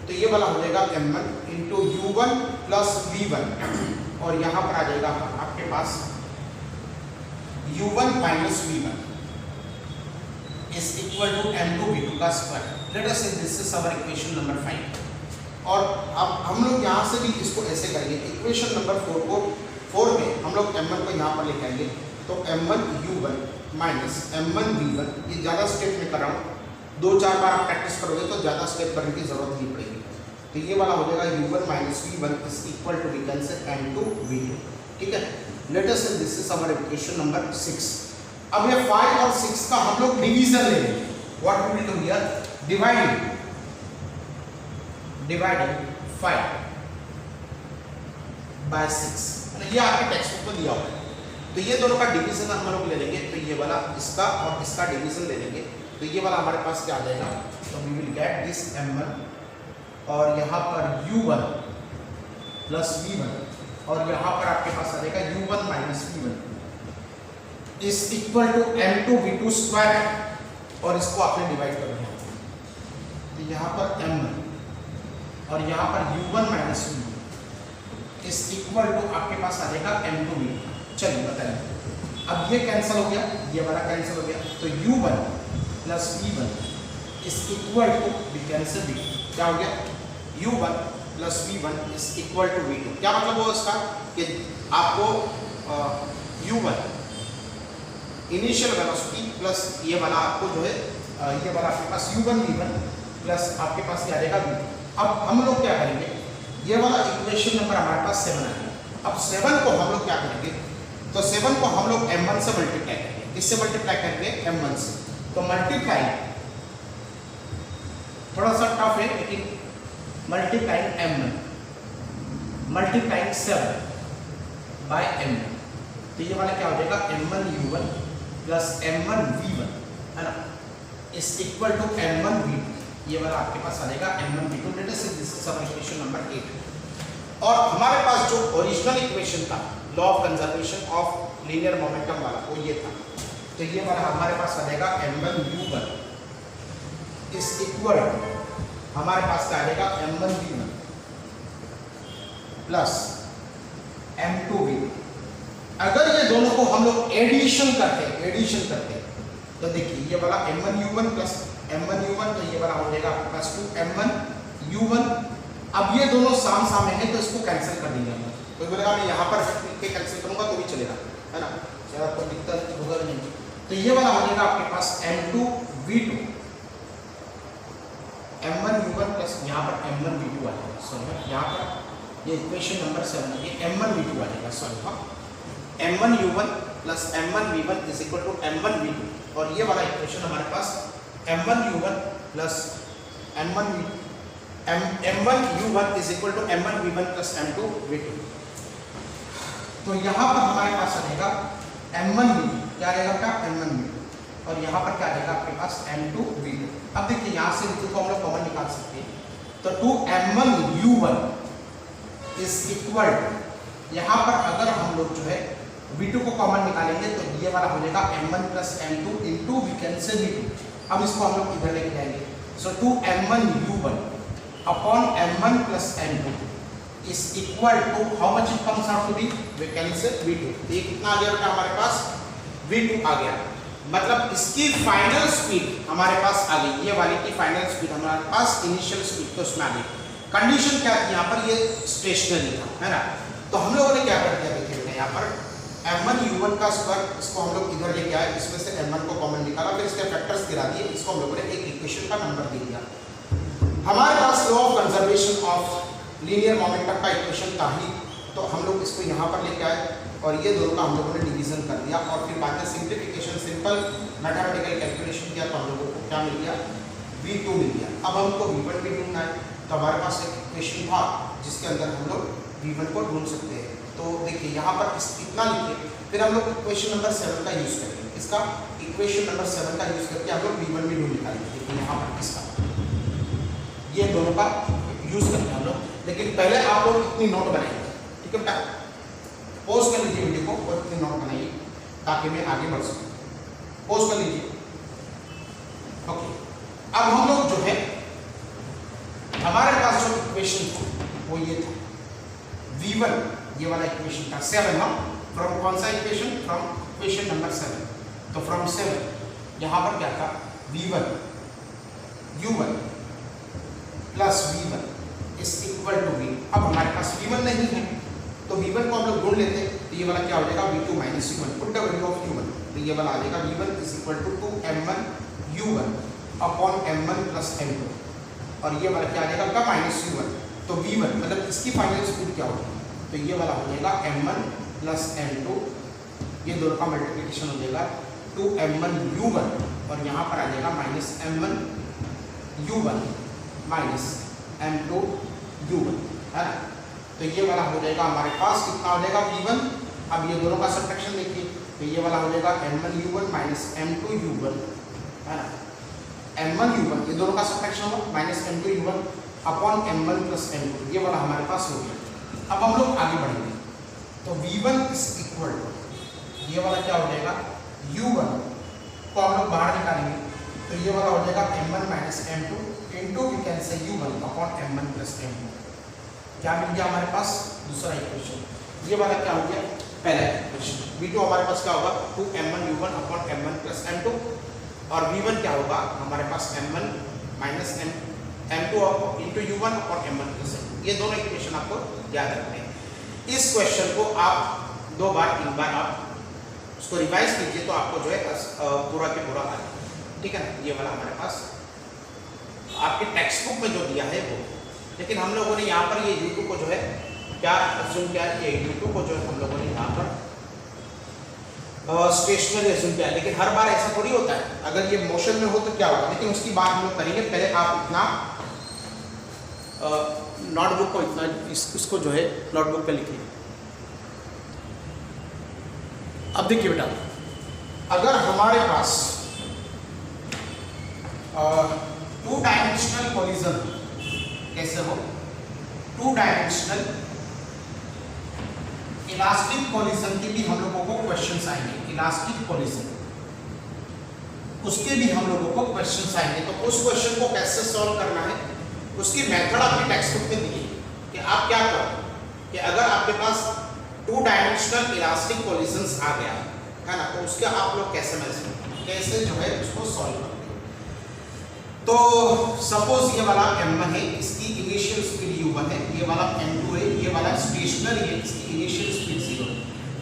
तो ये वाला हो जाएगा m1 into u1 plus v1 और यहाँ पर आ जाएगा आपके पास u1 minus v1 is equal to m2 v2 का square. Let us say this is our equation number 5। और अब हम लोग यहाँ से भी इसको ऐसे करेंगे, इक्वेशन नंबर 4 में हम लोग m1 को यहाँ पर लेके आएंगे, तो m1 u1 minus m1 v1, ये ज़्यादा स्टेप में कर रहा हूँ, 2-4 बार आप प्रैक्टिस करोगे तो ज़्यादा स्टेप करने की जरूरत नहीं पड़ेगी। तो ये वाला हो जाएगा u1 minus v1 is equal to we can say m2 v2। ठीक है, let us say this is our equation number 6। अब ये 5 और 6 का हम लोग डिवीजन ले लेंगे। What we will do here, dividing 5 by 6, ये आपके टेक्स्ट बुक में दिया हुआ है। तो ये दोनों का डिवीजन हम लोग ले लेंगे, तो ये वाला इसका और इसका डिवीजन ले लेंगे, तो ये वाला हमारे पास क्या आ जाएगा, तो we will get this m1 और यहाँ पर u1 प्लस v1 और यहाँ पर आपके पास आ जाएगा u1 minus v1 is equal to m2 v2 square, और इसको आपने डिवाइड कर दिया, तो यहाँ पर m1 और यहाँ पर u1 minus v1 is equal to आपके पास आ जाएगा m2 v2। चलिए बताइए, अब ये कैंसिल हो गया, ये वाला कैंसिल हो गया, तो u1 plus v1 is equal to we cancel v, क्या हो गया u1 plus v1 is equal to v2। क्या मतलब हुआ इसका कि आपको u1 इनिशियल वेलोसिटी प्लस ये वाला आपको जो है ये वाला आपके पास u1 v1 प्लस आपके पास क्या आ जाएगा v2। अब हम लोग क्या करेंगे, ये वाला इक्वेशन नंबर हमारे पास 7 आ गया। अब 7 को हम लोग क्या करेंगे, तो 7 को हम लोग m1 से मल्टीप्लाई करेंगे, इससे मल्टीप्लाई करेंगे m1 से, तो मल्टीप्लाई थोड़ा सा टफ है लेकिन multiplying m1 multiplying 7 bye m1, तो ये वाला क्या हो जाएगा m1 u1 plus m1 v1 है ना, is equal to m1 v2। ये वाला आपके पास आ जाएगा m1 v2। Let us say this is our equation number 8। और हमारे पास जो ओरिजिनल इक्वेशन था, law of conservation of linear momentum वाला, वो ये था, तो ये वाला हमारे पास आ जाएगा m1 u1 इज इक्वल हमारे पास क्या आ जाएगा m1 v1 plus m2 v2। अगर ये दोनों को हम लोग एडिशन करते तो देखिए ये वाला m1 u1 plus m1 u1, तो ये वाला हो जाएगा आपके पास 2m1 u1। अब ये दोनों साम सामने हैं तो इसको कैंसिल कर देंगे हम, तो बोलेगा मैं यहाँ पर के कैंसिल करूंगा तो भी चलेगा, है ना, ज़्यादा कोई दिक्कत होगा नहीं। तो ये वाला हो जाएगा आपके पास m2 v2 m1 u1 plus यहाँ पर m1 v2 आ जाएगा। सॉरी, यहाँ पर ये इक्वेशन नंबर 7 ये m1 v2 आ जाएगा। सॉरी, हाँ, m1 u1 plus m1 v1 is equal to m1 v2, और ये वाला इक्वेशन हमारे पास m1 u1 plus m1 u1 is equal to m1 v1 plus m2 v2। तो यहाँ पर हमारे पास आ जाएगा m1 v2, क्या आ जाएगा आपका m1 v2, और यहाँ पर क्या आ जाएगा आपके पास m2 v2। अब देखिए यहाँ से v2 को हम लोग कॉमन निकाल सकते हैं, तो 2m1 u1 is equal to, यहाँ पर अगर हम लोग जो है v2 को कॉमन निकालेंगे तो ये वाला हो जाएगा m1 plus m2 into we can say v2। अब इसको हम लोग इधर लेके जाएंगे, so 2m1 u1 upon m1 plus m2 is equal to how much it comes out to be, we can say v2। ये कितना आ गया हमारे पास, v2 आ गया, मतलब इसकी फाइनल स्पीड हमारे पास आ गई, ये वाली की फाइनल स्पीड हमारे पास इनिशियल स्पीड तो उसमें आ गई। कंडीशन क्या थी यहाँ पर, ये स्टेशनरी था, है ना, तो हम लोगों ने क्या कर दिया, देखिए यहाँ पर m1 u1 का स्क्वायर, इसको हम लोग इधर लेके आए, इसमें से m1 को कॉमन निकाला, फिर इसके फैक्टर्स गिरा दिए, इसको हम लोगों ने एक इक्वेशन का नंबर दे दिया। हमारे पास law of conservation of linear momentum का इक्वेशन था ही, तो हम लोग इसको यहाँ पर लेके आए और ये दोनों का हम लोगों ने डिवीजन कर दिया, और फिर बाद में सिंप्लीफिकेशन सिंपल मैथमेटिकल कैलकुलेशन किया तो हम लोगों को क्या मिल गया, v2 मिल गया। अब हमको v1 भी ढूंढना है, तो हमारे पास एक इक्वेशन था जिसके अंदर हम लोग v1 को ढूंढ सकते हैं। तो देखिए यहाँ पर इतना लिखिए, फिर हम लोग इक्वेशन नंबर 7 का यूज करेंगे। इसका इक्वेशन नंबर 7 का यूज करके हम लोग V1 भी ढूंढ निकालेंगे। देखिए यहाँ पर इसका ये दोनों का यूज करेंगे हम लोग, लेकिन पहले आप लोग इतनी नोट बनाएंगे, ठीक है बेटा। पॉज कर लीजिए वीडियो को और इतनी नोट बनाइए ताकि मैं आगे बढ़ सकूं। पॉज कर लीजिए। ओके, अब हम लोग जो है हमारे पास जो इक्वेशन था वो ये था V1, ये वाला इक्वेशन था 7 ना, फ्रॉम कौन सा इक्वेशन, फ्रॉम इक्वेशन नंबर 7। तो फ्रॉम 7 यहां पर क्या था V1 U1 plus V1 is equal to V। अब हमारे पास V1 नहीं है तो V1 को हम लोग ढूंढ लेते, तो ये वाला क्या हो जाएगा V2 minus U1, put the value of U1, तो ये वाला आ जाएगा V1 is equal to 2m1 U1 upon m1 plus m2, और ये वाला क्या आ जाएगा का माइनस U1, तो V1 मतलब इसकी फाइनल स्पीड क्या होगी, तो ये वाला हो जाएगा m1 प्लस m2, ये दोनों का मल्टीप्लिकेशन हो जाएगा 2m1 U1, और यहाँ पर आ जाएगा minus m1 U1 minus m2 U1, है ना। तो ये वाला हो जाएगा हमारे पास कितना हो जाएगा V1। अब ये दोनों का सब्ट्रैक्शन देखिए, तो ये वाला हो जाएगा m1 U1 minus m2 U1, है ना। m1 U1 ये दोनों का सब्ट्रैक्शन होगा minus m2 U1 upon m1 plus m2, ये वाला हमारे पास हो गया। अब हम लोग आगे बढ़ेंगे, तो V1 इज इक्वल टू ये वाला क्या हो जाएगा U1 को हम लोग बाहर निकालेंगे, तो ये वाला हो जाएगा m1 minus m2 into we can से U1 upon m1 plus m2। क्या मिल गया हमारे पास दूसरा इक्वेशन, ये वाला क्या हो गया पहला इक्वेशन। V2 हमारे पास क्या होगा 2m1 U1 upon m1 plus m2, और V1 क्या होगा हमारे पास m1 minus m2 into U1 upon m1 plus m2। ये दोनों इक्वेशन आपको याद रखने हैं। इस क्वेश्चन को आप 2 बार 3 बार आप उसको रिवाइज कीजिए तो आपको जो है पूरा के पूरा आ जाए, ठीक है ना। ये वाला हमारे पास आपके टेक्स्ट बुक में जो दिया है वो, लेकिन हम लोगों ने यहाँ पर ये U2 को जो है क्या अज्यूम किया, ये U2 को जो है हम लोगों ने यहाँ पर स्टेशनरी अज्यूम किया, लेकिन हर बार ऐसा थोड़ी होता है। अगर ये मोशन में हो तो क्या होगा, लेकिन उसकी बात हम लोग करेंगे। पहले आप इतना नोटबुक को इतना इसको जो है नोटबुक पे लिखिए। अब देखिए बेटा, अगर हमारे पास 2 डायमेंशनल कोलिजन, कैसे हो 2 डायमेंशनल इलास्टिक कोलिजन के भी हम लोगों को क्वेश्चंस आएंगे, इलास्टिक कोलिजन उसके भी हम लोगों को क्वेश्चंस आएंगे। तो उस क्वेश्चन को कैसे सॉल्व करना है उसकी मेथड आपकी टेक्स्ट बुक में दी है कि आप क्या करो कि अगर आपके पास 2 डायमेंशनल इलास्टिक कोलिजन्स आ गया है ना, तो उसका आप लोग कैसे जो है उसको सॉल्व करेंगे। तो सपोज ये वाला m1 है, इसकी इनिशियल स्पीड u1 है, ये वाला m2 है, ये वाला स्टेशनरी है, इसकी इनिशियल स्पीड 0 है,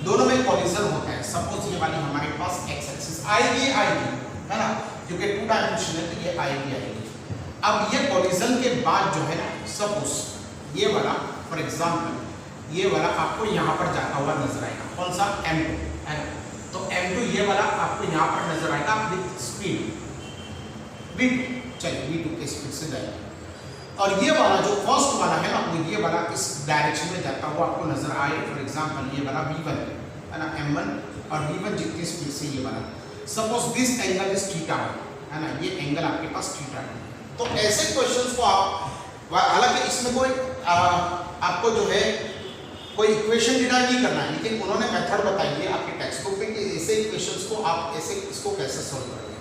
दोनों में कोलिजन होता है। सपोज ये वाली हमारे पास x एक्सिस आएगी है ना, क्योंकि 2 डायमेंशन है तो ये आएगी। अब ये कोलिजन के बाद जो है ना, सपोज ये वाला फॉर एग्जांपल ये वाला आपको यहाँ पर जाता हुआ नजर आएगा, कौन सा m2 है ना, तो m2 ये वाला आपको यहाँ पर नजर आएगा विद स्पीड v2, चलिए v2 के स्पीड से जाएगा। और ये वाला जो फर्स्ट वाला है ना, वो ये वाला इस डायरेक्शन में जाता हुआ आपको नजर आए। फॉर एग्जांपल ये वाला v1 है ना m1, और v1 जितनी स्पीड से ये वाला, suppose this angle is theta है ना, ये एंगल आपके पास थीटा है। तो ऐसे क्वेश्चंस को आप, हालांकि इसमें कोई आपको जो है कोई इक्वेशन डिराइव नहीं करना है, लेकिन उन्होंने मेथड बताई है आपके टेक्स्ट बुक में कि ऐसे इक्वेशंस को आप ऐसे इसको कैसे सॉल्व करेंगे।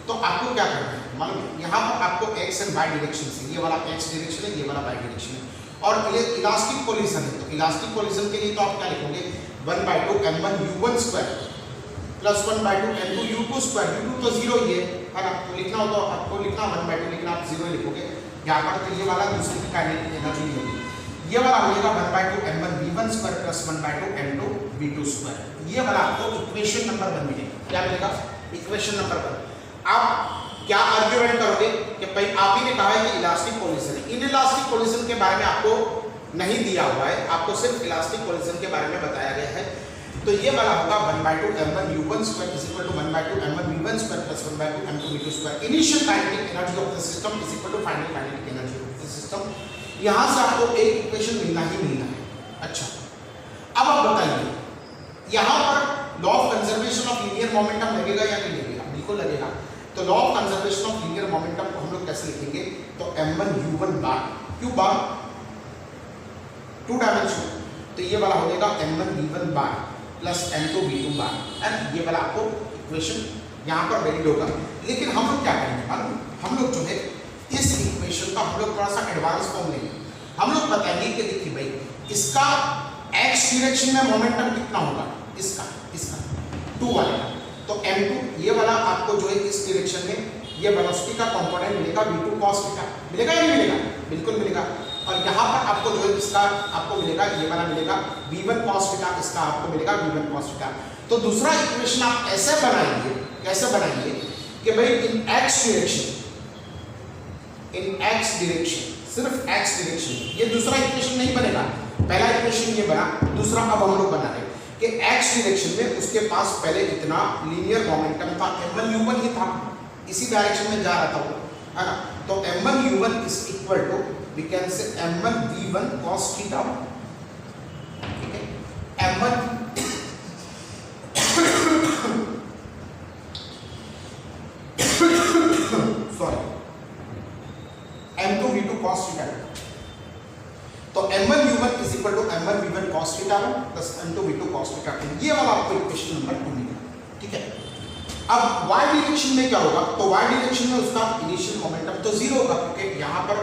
तो आपको क्या करना है मालूम है, यहाँ पर आपको x एंड y डायरेक्शन से, ये वाला x डायरेक्शन है, ये वाला y डायरेक्शन है, और ये इलास्टिक कोलिजन है। तो इलास्टिक कोलिजन के लिए तो आप क्या लिखोगे 1/2 m1 u1 square plus 1/2 m2 u2 square, u2 तो 0 ही है ना, तो लिखना हो तो आपको लिखना 1/2 लिखना, आप 0 लिखोगे यहाँ पर। तो ये वाला दूसरे की काइनेटिक एनर्जी नहीं होगी, ये वाला हो जाएगा 1/2 m1 v1 square plus 1/2 m2 v2 square. ये वाला आपको इक्वेशन नंबर 1 मिलेगा। क्या मिलेगा इक्वेशन नंबर 1। आप क्या आर्ग्यूमेंट करोगे कि भाई आप ही ने कहा है कि इलास्टिक कोलिजन है, इन इलास्टिक कोलिजन के बारे में आपको नहीं दिया हुआ है, आपको सिर्फ इलास्टिक कोलिजन के बारे में बताया गया है। तो ये वाला होगा 1/2 m1 u1 square is equal to 1/2 m1 v1 square plus 1/2 m2 v2 square. Initial kinetic energy of the system is equal to final kinetic energy of the system. यहां से आपको एक इक्वेशन मिलना ही मिलना है। अच्छा, अब आप बताइए यहां पर मोमेंटम लगेगा या नहीं लगेगा? बिल्कुल लगेगा। तो law of conservation of linear momentum को हम लोग कैसे लिखेंगे? तो m1u1 बार, क्यों बार? 2 डायमेंशन, तो ये वाला हो जाएगा m1v1 bar plus m2v2 bar, and ये वाला आपको इक्वेशन यहाँ पर वैलिड होगा। लेकिन हम लोग क्या करेंगे मालूम? हम लोग जो है इस इक्वेशन का हम लोग थोड़ा सा एडवांस फॉर्म लेंगे। हम लोग बताएंगे कि देखिए भाई इसका x डायरेक्शन में मोमेंटम कितना होगा, इसका 2 वाला, तो m2 ये वाला आपको जो है इस डायरेक्शन में ये वेलोसिटी का कंपोनेंट मिलेगा v2 cos थीटा, मिलेगा या नहीं मिलेगा? बिल्कुल मिलेगा। और यहाँ पर आपको जो है इसका आपको मिलेगा ये वाला मिलेगा v1 cos थीटा, इसका आपको मिलेगा v1 cos थीटा। तो दूसरा इक्वेशन आप ऐसे बनाएंगे, कैसे बनाएंगे कि भाई इन x डायरेक्शन, सिर्फ x डायरेक्शन, ये दूसरा इक्वेशन नहीं बनेगा। पहला इक्वेशन ये बना, दूसरा अब हम लोग बना रहे कि x डायरेक्शन में उसके पास पहले इतना लीनियर मोमेंटम था, m1u1 ही था, इसी डायरेक्शन में जा रहा था वो, है ना। तो m1u1 is equal to we can say m1v1 cos theta, ठीक है। m1 sorry m2v2 cos theta, तो m1u1 is equal to m1v1 cos theta plus m2v2 cos theta, ये वाला आपको इक्वेशन नंबर 2 मिला, ठीक है। अब y डायरेक्शन में क्या होगा? तो y डायरेक्शन में उसका इनिशियल मोमेंटम तो 0 होगा, क्योंकि यहाँ पर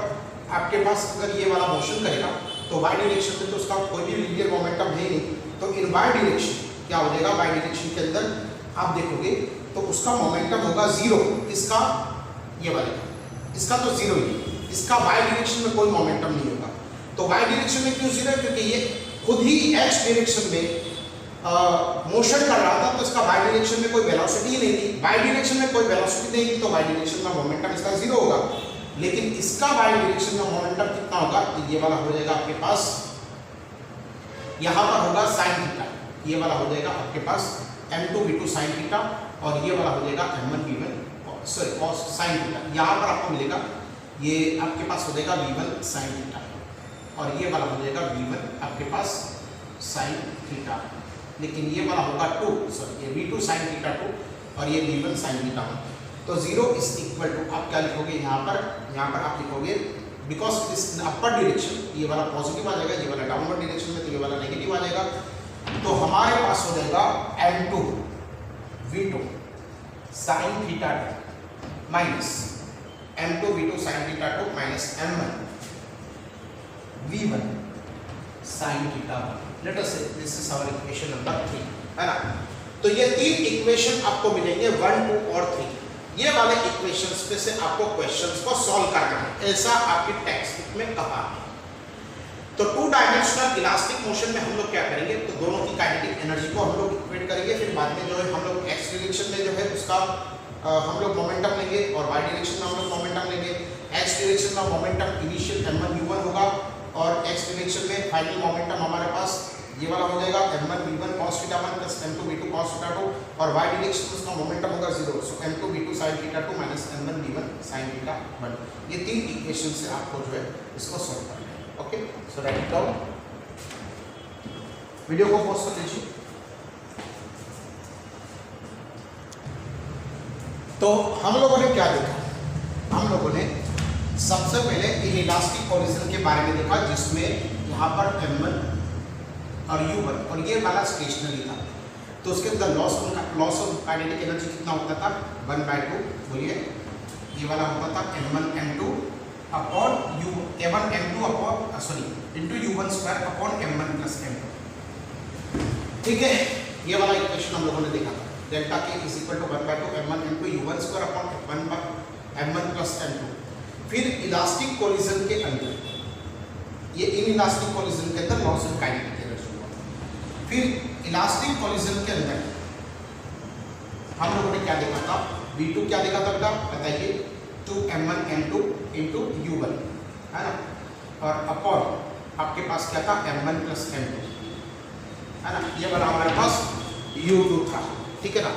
आपके पास अगर ये वाला मोशन करेगा तो y डायरेक्शन में तो उसका कोई भी लीनियर मोमेंटम है नहीं, तो इन y डायरेक्शन क्या हो जाएगा? y डायरेक्शन के अंदर आप देखोगे तो उसका मोमेंटम होगा 0, इसका ये वाले, इसका तो 0 ही, इसका y डायरेक्शन में कोई मोमेंटम नहीं होगा। तो y डायरेक्शन में क्यों 0 है? क्योंकि ये खुद ही x डायरेक्शन में मोशन कर रहा था, तो इसका y डायरेक्शन में कोई वेलोसिटी ही नहीं थी, y डायरेक्शन में कोई वेलोसिटी नहीं थी, तो y डायरेक्शन में मोमेंटम इसका 0 होगा। लेकिन इसका y डायरेक्शन में मोमेंटम कितना होगा? तो ये वाला हो जाएगा आपके पास, यहाँ पर होगा sin थीटा, ये वाला हो जाएगा आपके पास m2v2 sin थीटा, और ये वाला हो जाएगा m1v1 cos sin थीटा। यहाँ पर आपको मिलेगा ये आपके पास हो जाएगा v1 sin थीटा, और ये वाला हो जाएगा v1 आपके पास sin थीटा, लेकिन ये वाला होगा 2, सॉरी ये v2 sin थीटा 2 और ये v1 sin थीटा 1। तो 0 इज इक्वल टू आप क्या लिखोगे यहाँ पर आप लिखोगे बिकॉज इस अपर डायरेक्शन ये वाला पॉजिटिव आ जाएगा, ये वाला डाउनवर्ड डायरेक्शन में तो ये वाला नेगेटिव आ जाएगा, तो हमारे पास हो जाएगा m2v2 sin theta 2 minus m2v2 sin theta 2 minus m1v1 sin theta 1। Let us say this is our equation number 3, है ना। तो ये 3 इक्वेशन आपको मिलेंगे 1, 2 और 3। ये वाले इक्वेशंस पे से आपको क्वेश्चंस को सॉल्व करना है, ऐसा आपकी टेक्स्ट बुक में कहा है। तो 2 डायमेंशनल इलास्टिक मोशन में हम लोग क्या करेंगे? तो दोनों की काइनेटिक एनर्जी को हम लोग इक्वेट करेंगे, फिर बाद में जो है हम लोग x डायरेक्शन में जो है उसका हम लोग मोमेंटम लेंगे, और y डायरेक्शन में हम लोग मोमेंटम लेंगे। x डायरेक्शन में मोमेंटम इनिशियल m1u1 होगा, और x डायरेक्शन में फाइनल मोमेंटम हमारे पास ये वाला हो जाएगा m1v1 cos theta 1 plus m2v2 cos theta 2, और y डायरेक्शन में उसका मोमेंटम होगा 0, सो m2v2 sin theta 2 minus m1v1 sin theta 1। ये 3 इक्वेशन से आपको जो है इसको सॉल्व करना है। Okay, so right it down, video को पॉज कर लीजिए। तो हम लोगों ने क्या देखा? हम लोगों ने सबसे पहले इन इलास्टिक कोलिजन के बारे में देखा, जिसमें यहाँ पर m1 और u1 और ये वाला स्टेशनरी था, तो उसके अंदर लॉस ऑफ काइनेटिक एनर्जी कितना होता था? 1/2, बोलिए, ये वाला होता था m1 m2 upon m1 m2 upon sorry into u1 square upon m1 plus m2, ठीक है। ये वाला इक्वेशन हम लोगों ने देखा था, delta k is equal to 1/2 m1 m2 u1 square upon m1 plus m2। फिर इलास्टिक कोलिजन के अंदर, ये इन इलास्टिक कोलिजन के अंदर लॉस ऑफ काइनेटिक एनर्जी हुआ। फिर इलास्टिक कोलिजन के अंदर हम लोगों ने क्या देखा था? v2 क्या देखा था बेटा? बताइए, 2m1 m2 इंटू u1, है ना, और अपॉन आपके पास क्या था? m1 प्लस m2, है ना। ये वाला हमारे पास u2 था, ठीक है ना।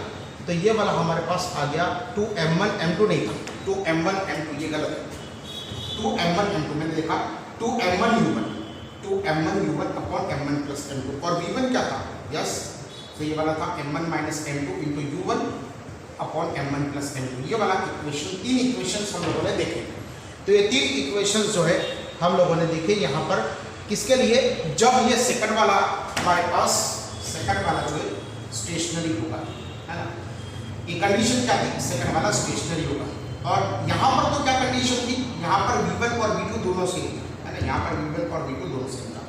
तो ये वाला हमारे पास आ गया 2m1 m2 नहीं था, 2m1 m2, ये गलत है। 2m1 m2 मैंने देखा 2m1 u1 upon m1 plus m2, और v1 क्या था? यस तो ये वाला था m1 minus m2 into u1 upon m1 plus m2। ये वाला इक्वेशन, 3 इक्वेशंस हम लोगों ने देखे। तो ये 3 इक्वेशंस जो है हम लोगों ने देखे यहाँ पर किसके लिए, जब ये सेकंड वाला हमारे पास सेकंड वाला जो है स्टेशनरी होगा, है ना। ये कंडीशन क्या थी, सेकंड वाला स्टेशनरी होगा। और यहाँ पर तो क्या कंडीशन थी, यहाँ पर v1 और v2 दोनों सेम था, है ना। यहाँ पर v1 और v2 दोनों सेम था।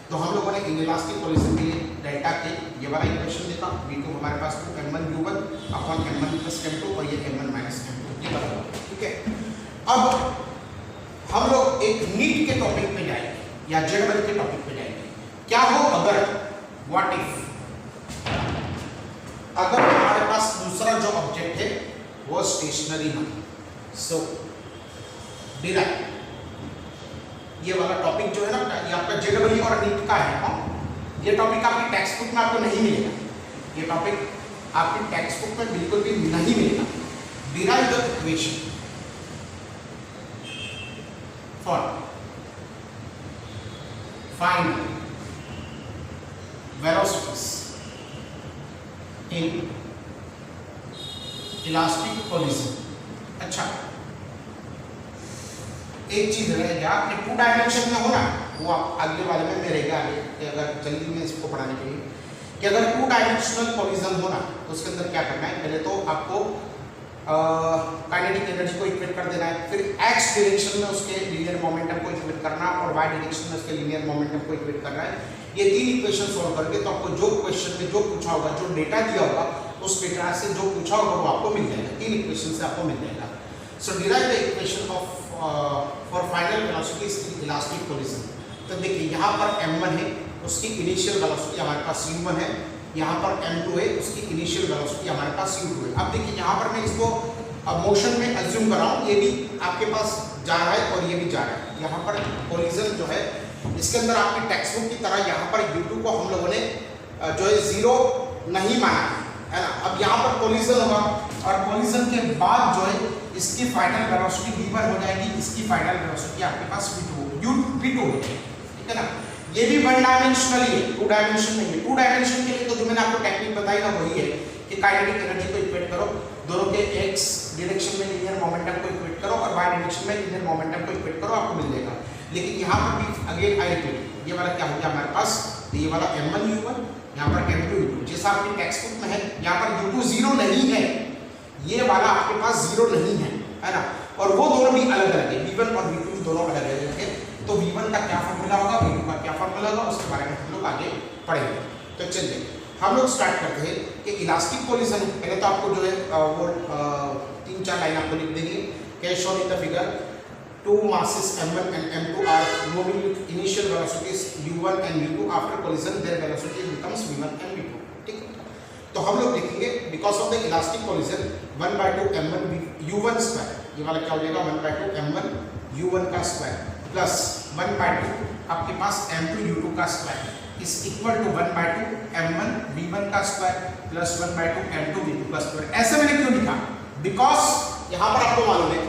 तो हम लोगों ने इनइलास्टिक कोलिजन के लिए डेल्टा के ये वाला इक्वेशन देखा, v2 हमारे पास तो m1 u1 upon m1 plus m2 और ये m1 माइनस m2 ये बराबर, ठीक है। अब हम लोग एक नीट के टॉपिक पे जाएंगे या जनरल के टॉपिक पे जाएंगे। क्या हो अगर, व्हाट इफ, अगर हमारे पास दूसरा जो ऑब्जेक्ट है वो स्टेशनरी हो। सो डिराइव, ये वाला टॉपिक जो है ना, ये आपका जेडब्ल्यू और नीट का है। ये टॉपिक आपकी टेक्स्ट बुक में आपको नहीं मिलेगा, ये टॉपिक आपकी टेक्स्ट बुक में बिल्कुल भी नहीं मिलेगा। Derive the equation for find velocities in elastic collision. अच्छा, एक चीज रहेगा कि 2 डायमेंशन में होना, वो आप अगले वाले में रहेगा आगे कि अगर जल्दी में इसको पढ़ाने के लिए कि अगर 2 डायमेंशनल कोलिजन होना तो उसके अंदर क्या करना है, पहले तो आपको काइनेटिक एनर्जी को इक्वेट कर देना है, फिर x डायरेक्शन में उसके लीनियर मोमेंटम को इक्वेट करना और y डायरेक्शन में उसके लीनियर मोमेंटम को इक्वेट करना है। ये 3 इक्वेशन सॉल्व करके तो आपको जो क्वेश्चन में जो पूछा होगा, जो डेटा दिया होगा, उस डेटा से जो पूछा होगा वो आपको मिल जाएगा, 3 इक्वेशन से आपको मिल जाएगा। So derive the equation of for final velocities in elastic collision. तो देखिए यहाँ पर m1 है, उसकी इनिशियल वेलोसिटी हमारे पास u1 है, यहाँ पर m2 है, उसकी इनिशियल वेलोसिटी हमारे पास u2 है। अब देखिए यहाँ पर मैं इसको मोशन में अज्यूम कर रहा हूँ, ये भी आपके पास जा रहा है और ये भी जा रहा है। यहाँ पर कोलिजन जो है इसके अंदर आपकी टेक्स्ट बुक की तरह यहाँ पर u2 को हम लोगों ने जो है 0 नहीं माना है ना। अब यहाँ पर कोलिजन होगा और कोलिजन के बाद जो है इसकी फाइनल वेलोसिटी v1 हो जाएगी, इसकी फाइनल वेलोसिटी आपके पास v2 हो जाएगी, ठीक है ना। ये भी 1 डायमेंशनल ही है, 2 डायमेंशन नहीं है। 2 डायमेंशन के लिए तो जो मैंने आपको टेक्निक बताई ना वही है कि काइनेटिक एनर्जी को इक्वेट करो, दोनों के x डायरेक्शन में लीनियर मोमेंटम को इक्वेट करो और y डायरेक्शन में लीनियर मोमेंटम को इक्वेट करो, आपको मिल जाएगा। लेकिन यहाँ पर भी अगेन आई रिपीट, ये वाला क्या हो गया हमारे पास, तो ये वाला m1 u1, यहाँ पर m2 u2, जैसा आपकी टेक्स्ट बुक में है। यहाँ पर u2 0 नहीं है, ये वाला आपके पास 0 नहीं है ना। और वो दोनों भी अलग अलग है, v1 और v2 दोनों अलग अलग है। तो v1 का क्या फॉर्मूला होगा, v2 का क्या फॉर्मूला होगा, उसके बारे में हम लोग आगे पढ़ेंगे। तो चलिए हम लोग स्टार्ट करते हैं कि इलास्टिक कोलिजन। पहले तो आपको जो है वो 3-4 लाइन आपको लिख देंगे कि shown in the figure 2 masses m1 and m2 are moving with initial velocities u1 and u2. After collision their velocity becomes v1 and v2, ठीक है। तो हम लोग देखेंगे because of the elastic collision 1/2 m1 u1 square, ये वाला क्या हो जाएगा 1/2 m1 u1 का स्क्वायर प्लस 1/2 आपके पास m2 u2 का square is equal to 1/2 m1 v1 का स्क्वायर प्लस 1/2 m2 v2 का स्क्वायर। ऐसे मैंने क्यों लिखा, बिकॉज यहाँ पर आपको मालूम है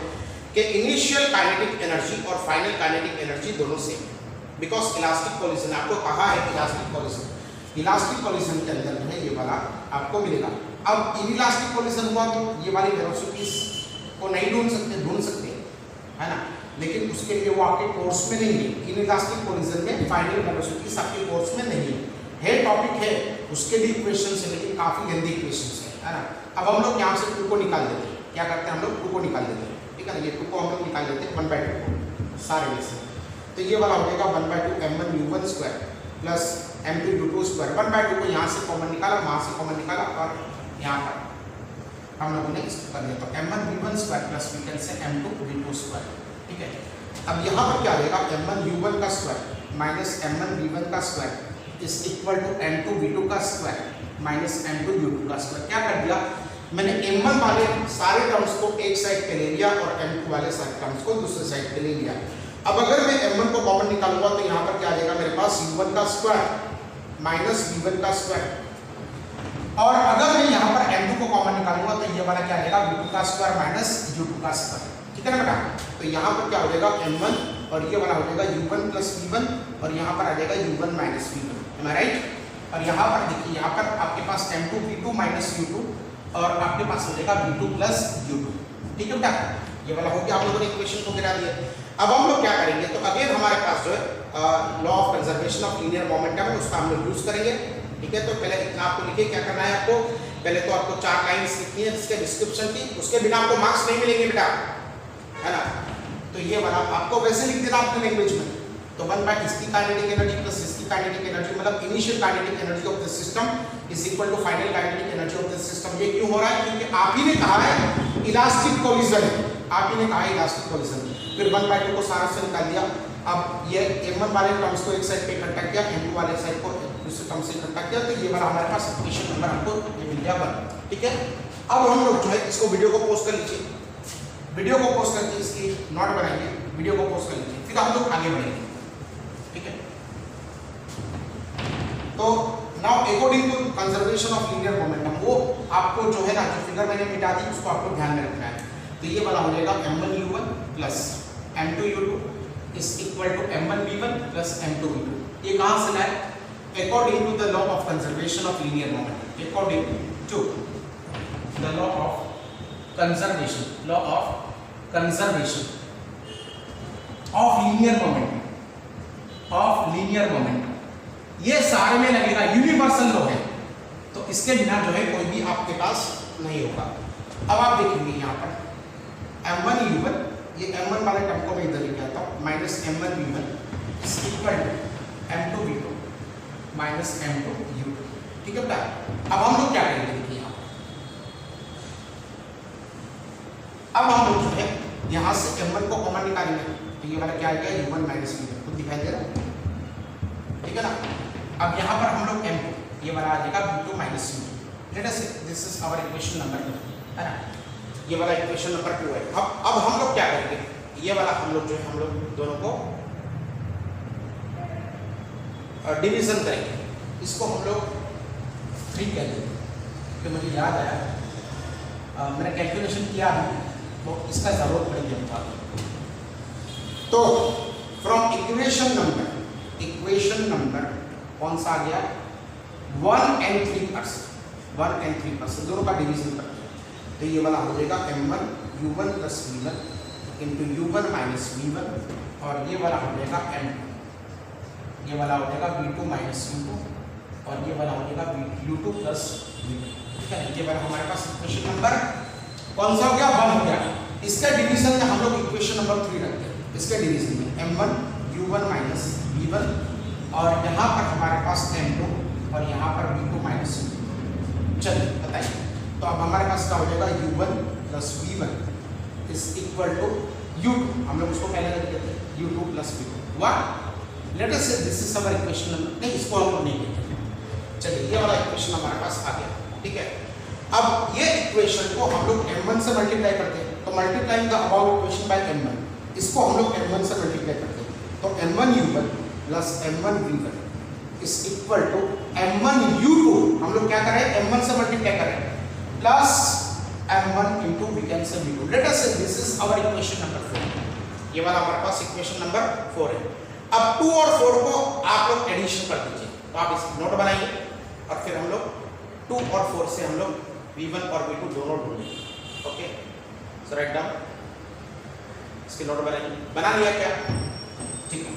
कि इनिशियल काइनेटिक एनर्जी और फाइनल काइनेटिक एनर्जी दोनों सेम है। बिकॉज इलास्टिक कोलिजन आपको कहा है, इलास्टिक कोलिजन के अंदर जो है ये वाला आपको मिलेगा। अब इनइलास्टिक कोलिजन हुआ तो ये वाली वेलोसिटीज को नहीं ढूंढ सकते है ना, लेकिन उसके लिए वो आपके कोर्स में नहीं है। इनइलास्टिक कोलिजन में फाइनल वेलोसिटीज आपके कोर्स में नहीं है टॉपिक है, उसके भी इक्वेशंस है लेकिन काफी लेंथी इक्वेशंस है ना। अब हम लोग यहाँ से 2 को निकाल देते हैं, क्या करते हैं हम लोग 2 को निकाल देते हैं, ठीक है ना। ये 2 को हम लोग निकाल देते हैं 1/2 सारे में से। तो ये वाला हो जाएगा 1/2 m1 u1 square plus m2 u2 square. 1/2 को यहाँ से कॉमन निकाला, वहाँ से कॉमन निकाला और यहाँ पर हम लोगों ने इसको कर दिया। तो m1 v1 square plus we can say m2 v2 square, ठीक है। अब यहाँ पर क्या आएगा m1 u1 का स्क्वायर माइनस m1 v1 का square is equal to m2 v2 का स्क्वायर माइनस m2 u2 का स्क्वायर। क्या कर दिया मैंने, m1 वाले सारे टर्म्स को एक साइड पे ले लिया और m2 वाले सारे टर्म्स को दूसरे साइड पे ले लिया। अब अगर मैं m1 को कॉमन निकालूंगा तो यहाँ पर क्या आ जाएगा मेरे पास u1 का स्क्वायर माइनस v1 का स्क्वायर। और अगर मैं यहाँ पर m2 को कॉमन निकालूंगा तो ये वाला क्या आ जाएगा v2 का स्क्वायर माइनस u2 का स्क्वायर, ठीक है ना बेटा। तो यहाँ पर क्या हो जाएगा m1 और ये वाला हो जाएगा u1 प्लस v1 और यहाँ पर आ जाएगा u1 minus v1, am I right? और यहाँ पर देखिए, यहाँ पर आपके पास m2 v2 माइनस u2 और आपके पास हो जाएगा v2 प्लस u2। ठीक है बेटा, ये वाला हो गया, आप लोगों ने इक्वेशन को गिरा दिया। अब हम लोग क्या करेंगे, तो अगेन हमारे पास जो है law of conservation of linear momentum है, उसका हम लोग यूज करेंगे। ठीक है, तो पहले इतना आपको लिखिए, क्या करना है आपको, पहले तो आपको 4 लाइन्स लिखनी है इसके डिस्क्रिप्शन की, उसके बिना आपको मार्क्स नहीं मिलेंगे बेटा, है ना। तो ये वाला आपको वैसे लिख देना अपने लैंग्वेज में, तो 1 बाय इसकी काइनेटिक एनर्जी प्लस इसकी काइनेटिक एनर्जी, मतलब initial kinetic energy of the system is equal to final kinetic energy of the system. ये क्यों हो रहा है, क्योंकि आप ही ने कहा है इलास्टिक कोलिजन, आप ही ने कहा है इलास्टिक कोलिजन। फिर 1 बाय 2 को सारा से निकाल दिया। अब ये m1 वाले टर्म्स को एक साइड पे इकट्ठा किया, m2 वाले साइड को दूसरे टर्म से इकट्ठा किया, तो ये वाला हमारे पास इक्वेशन नंबर हमको ये मिल गया 1। ठीक है, अब हम लोग जो है इसको वीडियो को पोस्ट कर लीजिए, वीडियो को पोस्ट करके इसकी नोट बनाइए, वीडियो को पोस्ट कर लीजिए, फिर हम लोग आगे बढ़ेंगे। ठीक है, तो now according to conservation of linear momentum, वो आपको जो है ना, जो फिगर मैंने मिटा दी उसको आपको ध्यान में रखना है। तो ये वाला हो जाएगा m1u1 plus m2u2 is equal to m1v1 plus m2v2। ये कहां से लाए, according to the law of conservation of linear momentum, according to the law of conservation, law of conservation of linear momentum, of linear momentum. ये सारे में लगेगा, universal law है, तो इसके बिना जो है कोई भी आपके पास नहीं होगा। अब आप देखेंगे यहाँ पर m1u1, ये m1 वाले टर्म को मैं इधर लेके आता हूँ, minus m1v1 is equal to m2v2 minus m2u2। ठीक है बेटा, अब हम लोग क्या करेंगे, देखिए यहाँ अब हम लोग जो है यहाँ से m1 को कॉमन निकालेंगे, तो ये वाला क्या आएगा u1 माइनस v1, तो दिखाई दे रहा है। ठीक है ना, अब यहाँ पर हम लोग m2, ये वाला आ जाएगा v2 minus u2। Let us say this is our equation number 2, है ना, ये वाला इक्वेशन नंबर 2 है। अब हम लोग क्या करेंगे, ये वाला हम लोग जो है हम लोग दोनों को डिवीजन करेंगे, इसको हम लोग 3 करेंगे, क्योंकि मुझे याद आया मैंने कैलकुलेशन किया अभी, तो इसका जरूरत पड़ेगी हमको। तो फ्रॉम इक्वेशन नंबर कौन सा आ गया, 1 and 3% दोनों का डिवीजन करते हैं, तो ये वाला हो जाएगा m1u1 plus v1 into u1 minus v1, और ये वाला हो जाएगा m2, ये वाला हो जाएगा v2 माइनस u2, और ये वाला हो जाएगा u2 प्लस v2। ठीक है, ये वाला हमारे पास इक्वेशन नंबर कौन सा हो गया, 1 हो गया। इसका डिवीजन में हम लोग इक्वेशन नंबर 3 रखते हैं, इसके डिवीजन में m1u1 माइनस v1, और यहाँ पर हमारे पास m2 और यहाँ पर v2 माइनस u2। चलिए बताइए, तो अब हमारे पास क्या हो जाएगा u1 plus v1 is equal to u2, हम लोग उसको पहले लिख देते हैं u2 प्लस v2 हुआ। Let us say this is our equation number, नहीं इसको हम लोग नहीं लिखेंगे। चलिए, ये वाला इक्वेशन हमारे पास आ गया। ठीक है, अब ये इक्वेशन को हम लोग m1 से मल्टीप्लाई करते हैं, तो multiplying the about equation by m1, इसको हम लोग m1 से मल्टीप्लाई करते हैं, तो m1u1 plus m1v1 is equal to m1u2, हम लोग क्या कर रहे हैं, m1 से मल्टीप्लाई कर रहे हैं, plus m1 into we can say v2। Let us say this is our equation number 4, ये वाला हमारे पास इक्वेशन नंबर 4 है। अब 2 और 4 को आप लोग एडिशन कर दीजिए, तो आप इसकी नोट बनाइए, और फिर हम लोग 2 और 4 से हम लोग v1 और v2 दोनों ढूंढेंगे। ओके, सो राइट डाउन, इसकी नोट बनाइए, बना लिया क्या, ठीक है।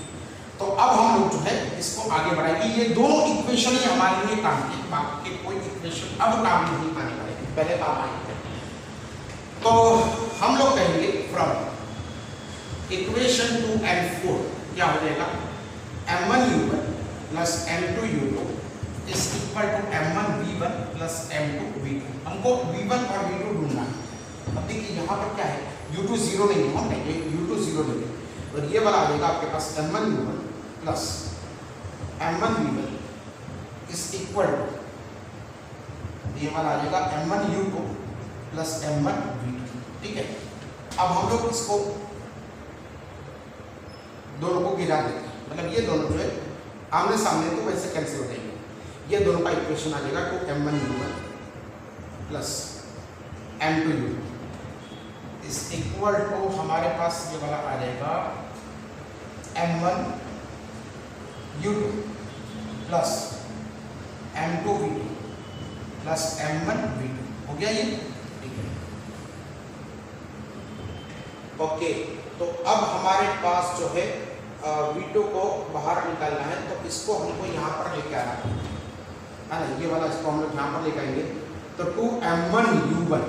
तो अब हम लोग जो है इसको आगे बढ़ाएंगे, ये दोनों इक्वेशन ही हमारे लिए काम की, बाकी के कोई इक्वेशन अब काम नहीं आने वाले, पहले काम आएंगे। तो हम लोग कहेंगे फ्रॉम इक्वेशन 2 and 4 क्या हो जाएगा, m1u1 plus m2u2 is equal to m1v1 plus m2v2। हमको v1 और v2 ढूंढना है। अब देखिए यहाँ पर क्या है, u2 0 नहीं है, हम कहेंगे u2 0 नहीं है, और ये वाला आ जाएगा आपके पास m1u1 plus m1v1 is equal to, ये वाला आ जाएगा m1u2 प्लस m1v2। ठीक है, अब हम लोग इसको दोनों को गिरा देते हैं, मतलब ये दोनों जो है आमने सामने तो वैसे कैंसिल हो जाएंगे, ये दोनों का इक्वेशन आ जाएगा two m1u1 plus m2u2 is equal to, हमारे पास ये वाला आ जाएगा m1u2 plus M2 V2 plus M1 V2 हो गया ये, ठीक है। ओके, तो अब हमारे पास जो है V2 को बाहर निकालना है, तो इसको हमको यहाँ पर लेके आना है ना, ये वाला इसको हम लोग यहाँ पर लेके आएंगे। तो 2M1U1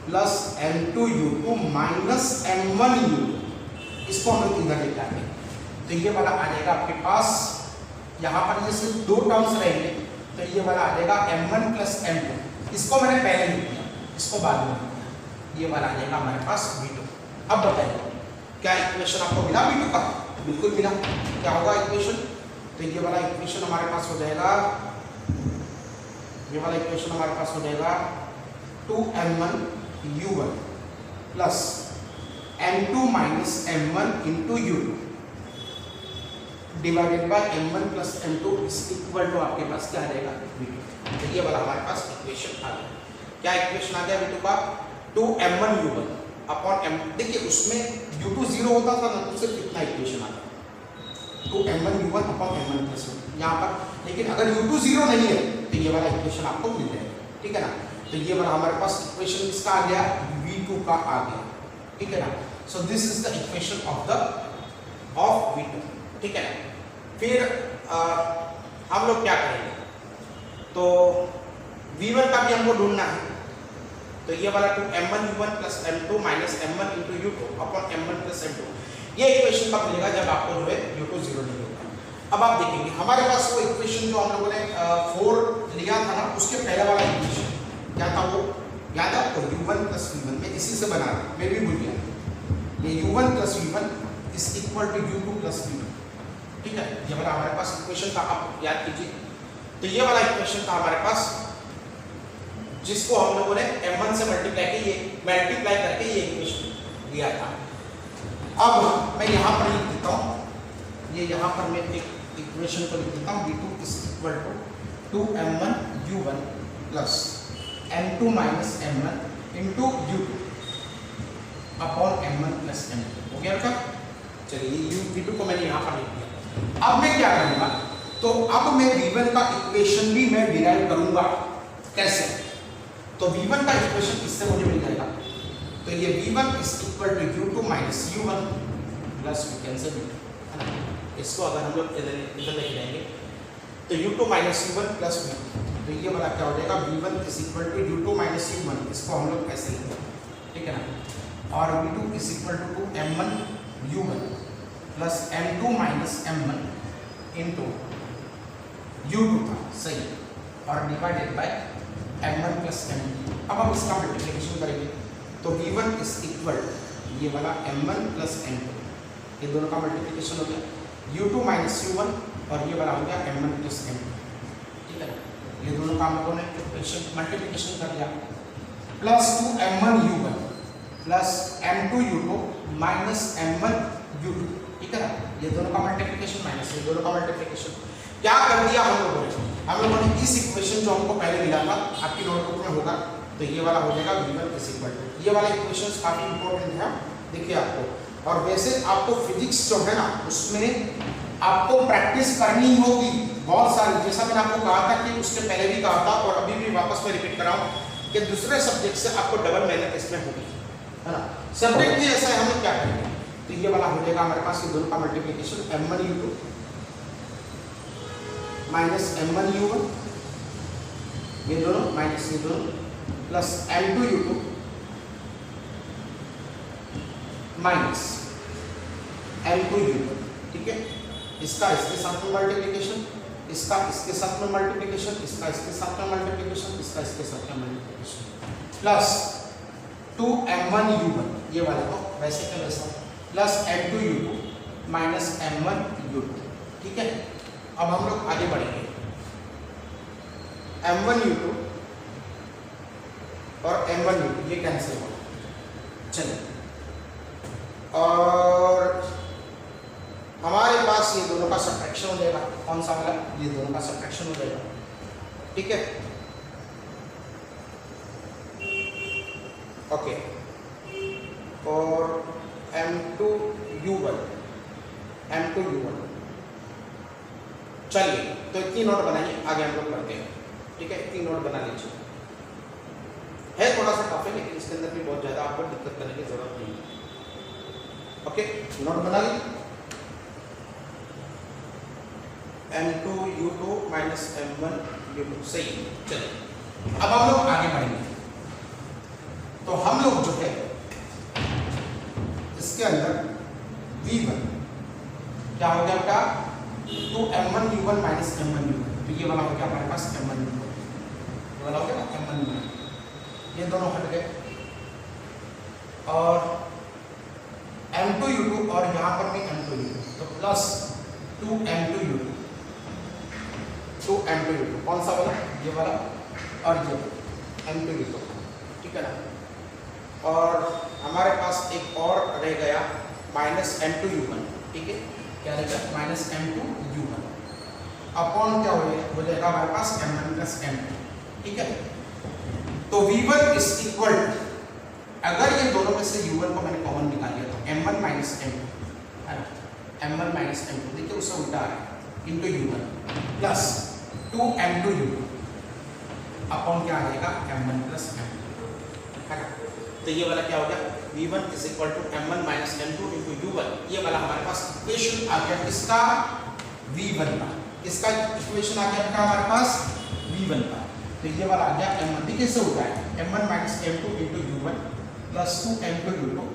plus M2U2 minus M1U2 इसको हम लोग इधर लेके आएंगे। तो ये वाला आ जाएगा आपके पास, यहाँ पर ये सिर्फ दो टर्म्स रहेंगे, तो ये वाला आ जाएगा M1 प्लस M2, इसको मैंने पहले लिख दिया, इसको बाद में लिख दिया, ये वाला आ जाएगा हमारे पास V2। अब बताइए क्या इक्वेशन आपको मिला V2 का? बिल्कुल मिला। क्या होगा इक्वेशन? तो ये वाला इक्वेशन हमारे पास हो जाएगा, ये वाला इक्वेशन हमारे पास हो जाएगा 2M1U1 plus M2 minus M1 into U2 divided by M1 plus M2 is equal to आपके पास क्या आ जाएगा V2। तो ये वाला हमारे पास इक्वेशन आ गया। क्या इक्वेशन आ गया V2 का? 2M1U1 अपॉन M, देखिए उसमें U2 0 होता था ना, तो सिर्फ इतना इक्वेशन आता 2M1U1 upon M1 plus M2 यहाँ पर, लेकिन अगर U2 0 नहीं है तो ये वाला इक्वेशन आपको मिल जाएगा, ठीक है ना। तो ये वाला हमारे पास इक्वेशन किसका आ गया? V2 का आ गया, ठीक है ना। So this is the equation of V2, ठीक है ना। फिर हम लोग क्या करेंगे, तो V1 का भी हमको ढूंढना है। तो ये वाला 2M1U1 plus M2 minus M1 into U2 upon M1 plus M2, ये इक्वेशन कब मिलेगा? जब आपको जो है U2 0 नहीं होगा। अब आप देखेंगे हमारे पास वो इक्वेशन जो हम लोगों ने 4 लिया था ना, उसके पहले वाला इक्वेशन क्या था वो याद है आपको? U1 प्लस V1, मैं इसी से बना रहा, मैं भी भूल गया, ये U1 plus V1 is equal to U2 plus V2, ठीक है। ये वाला हमारे पास इक्वेशन था, आप याद कीजिए। तो ये वाला इक्वेशन था हमारे पास, जिसको हम लोगों ने M1 से मल्टीप्लाई करके ये इक्वेशन दिया था। अब मैं यहाँ पर लिख देता हूँ, ये यहाँ पर मैं एक इक्वेशन को लिख देता हूँ, V2 is equal to 2M1U1 plus M2 minus M1 into U2 upon M1 plus M2 हो गया बेटा। चलिए V2 को मैंने यहाँ पर लिख दिया। अब मैं क्या करूँगा, तो अब मैं V1 का इक्वेशन भी मैं डिराइव करूँगा। कैसे? तो V1 का इक्वेशन इससे मुझे मिल जाएगा, तो ये V1 is equal to U2 minus U1 plus we cancel V2। इसको अगर हम लोग इधर लेके जाएंगे तो U2 minus U1 plus V2, तो ये वाला क्या हो जाएगा? V1 is equal to U2 minus U1, इसको हम लोग ऐसे लिखेंगे, ठीक है ना। और V2 is equal to M1U1 plus M2 minus M1 into U2 था, सही, और divided by M1 plus M2। अब हम इसका मल्टीप्लिकेशन करेंगे, तो V1 इज इक्वल ये वाला M1 प्लस M2, ये दोनों का मल्टीप्लिकेशन हो गया, U2 माइनस U1 और ये वाला हो गया M1 प्लस M2, ठीक है ना। ये दोनों का हम लोगों ने मल्टीप्लिकेशन कर लिया, plus 2M1U1 plus M2U2 minus M1U2, ठीक है ना। ये दोनों का मल्टीप्लिकेशन माइनस ये दोनों का मल्टीप्लिकेशन। क्या कर दिया हम लोगों ने? हम लोगों ने इस इक्वेशन जो हमको पहले मिला था, आपकी नोटबुक में होगा, तो ये वाला हो जाएगा V1 इज इक्वल टू, ये वाला इक्वेशन काफी इंपॉर्टेंट है, देखिए आपको। और वैसे आपको फिजिक्स जो है ना, उसमें आपको प्रैक्टिस करनी होगी बहुत सारी, जैसा मैंने आपको कहा था कि उसके पहले भी कहा था और अभी भी वापस में रिपीट कराऊं कि दूसरे सब्जेक्ट से आपको डबल मेहनत इसमें होगी, है ना। सब्जेक्ट भी ऐसा है, हम लोग क्या करेंगे, तो ये वाला हो जाएगा हमारे पास, ये दोनों का मल्टीप्लिकेशन M1U2 माइनस M1U1, ये दोनों माइनस ये दोनों, प्लस M2U2 माइनस M2U1, ठीक है। इसका इसके साथ में मल्टीप्लिकेशन, इसका इसके साथ में मल्टीप्लिकेशन, इसका इसके साथ में मल्टीप्लिकेशन, इसका इसके साथ में मल्टीप्लिकेशन, प्लस 2M1U1 ये वाले को वैसे का वैसा, प्लस M2U2 माइनस M1U2, ठीक है। अब हम लोग आगे बढ़ेंगे, M1U2 और M1U2 ये कैंसिल हो, चलिए, और हमारे पास ये दोनों का सब्ट्रैक्शन हो जाएगा। कौन सा वाला? ये दोनों का सब्ट्रैक्शन हो जाएगा, ठीक है, ओके। और M2U1 चलिए, तो इतनी नोट बनाइए, आगे हम लोग करते हैं। ठीक है, इतनी नोट बना लीजिए। है थोड़ा सा टफ है लेकिन इसके अंदर भी बहुत ज़्यादा आपको दिक्कत करने की जरूरत नहीं है। ओके, नोट बना ली। M2 U2 minus M1 U2 सही। चलिए अब हम लोग आगे बढ़ेंगे। तो हम लोग जो है इसके अंदर V1 क्या हो गया आपका 2M1 U1 minus M1 U1, तो ये वाला हो गया हमारे पास M1 U1, ये वाला हो गया ना M1 U1, ये दोनों हट गए। और M2 U2 और यहाँ पर भी M2 U2, तो plus 2M2 U2, 2M2 U2 कौन सा वाला, ये वाला और ये M2 U2, ठीक है ना। और हमारे पास एक और रह गया माइनस M2 U1, ठीक है, क्या रहेगा माइनस M2 U1 अपॉन क्या हो जाएगा हमारे पास M1 प्लस M2, ठीक है। तो V1 इज इक्वल, अगर ये दोनों में से U1 को मैंने कॉमन निकाल लिया तो M1 माइनस M2 है ना, M1 माइनस M2 देखिए उससे उल्टा आ रहा है into U1 plus 2M2 U2 upon क्या आ जाएगा M1 प्लस M2 है ना। तो ये वाला क्या हो गया V1 is equal to M1 minus M2 into U1, ये वाला हमारे पास इक्वेशन आ गया किसका V1 का, इसका इक्वेशन आ गया हमारे पास V1 का। तो ये वाला आ गया M1, देखिए इससे होता है M1 minus M2 into U1 plus 2M2 U2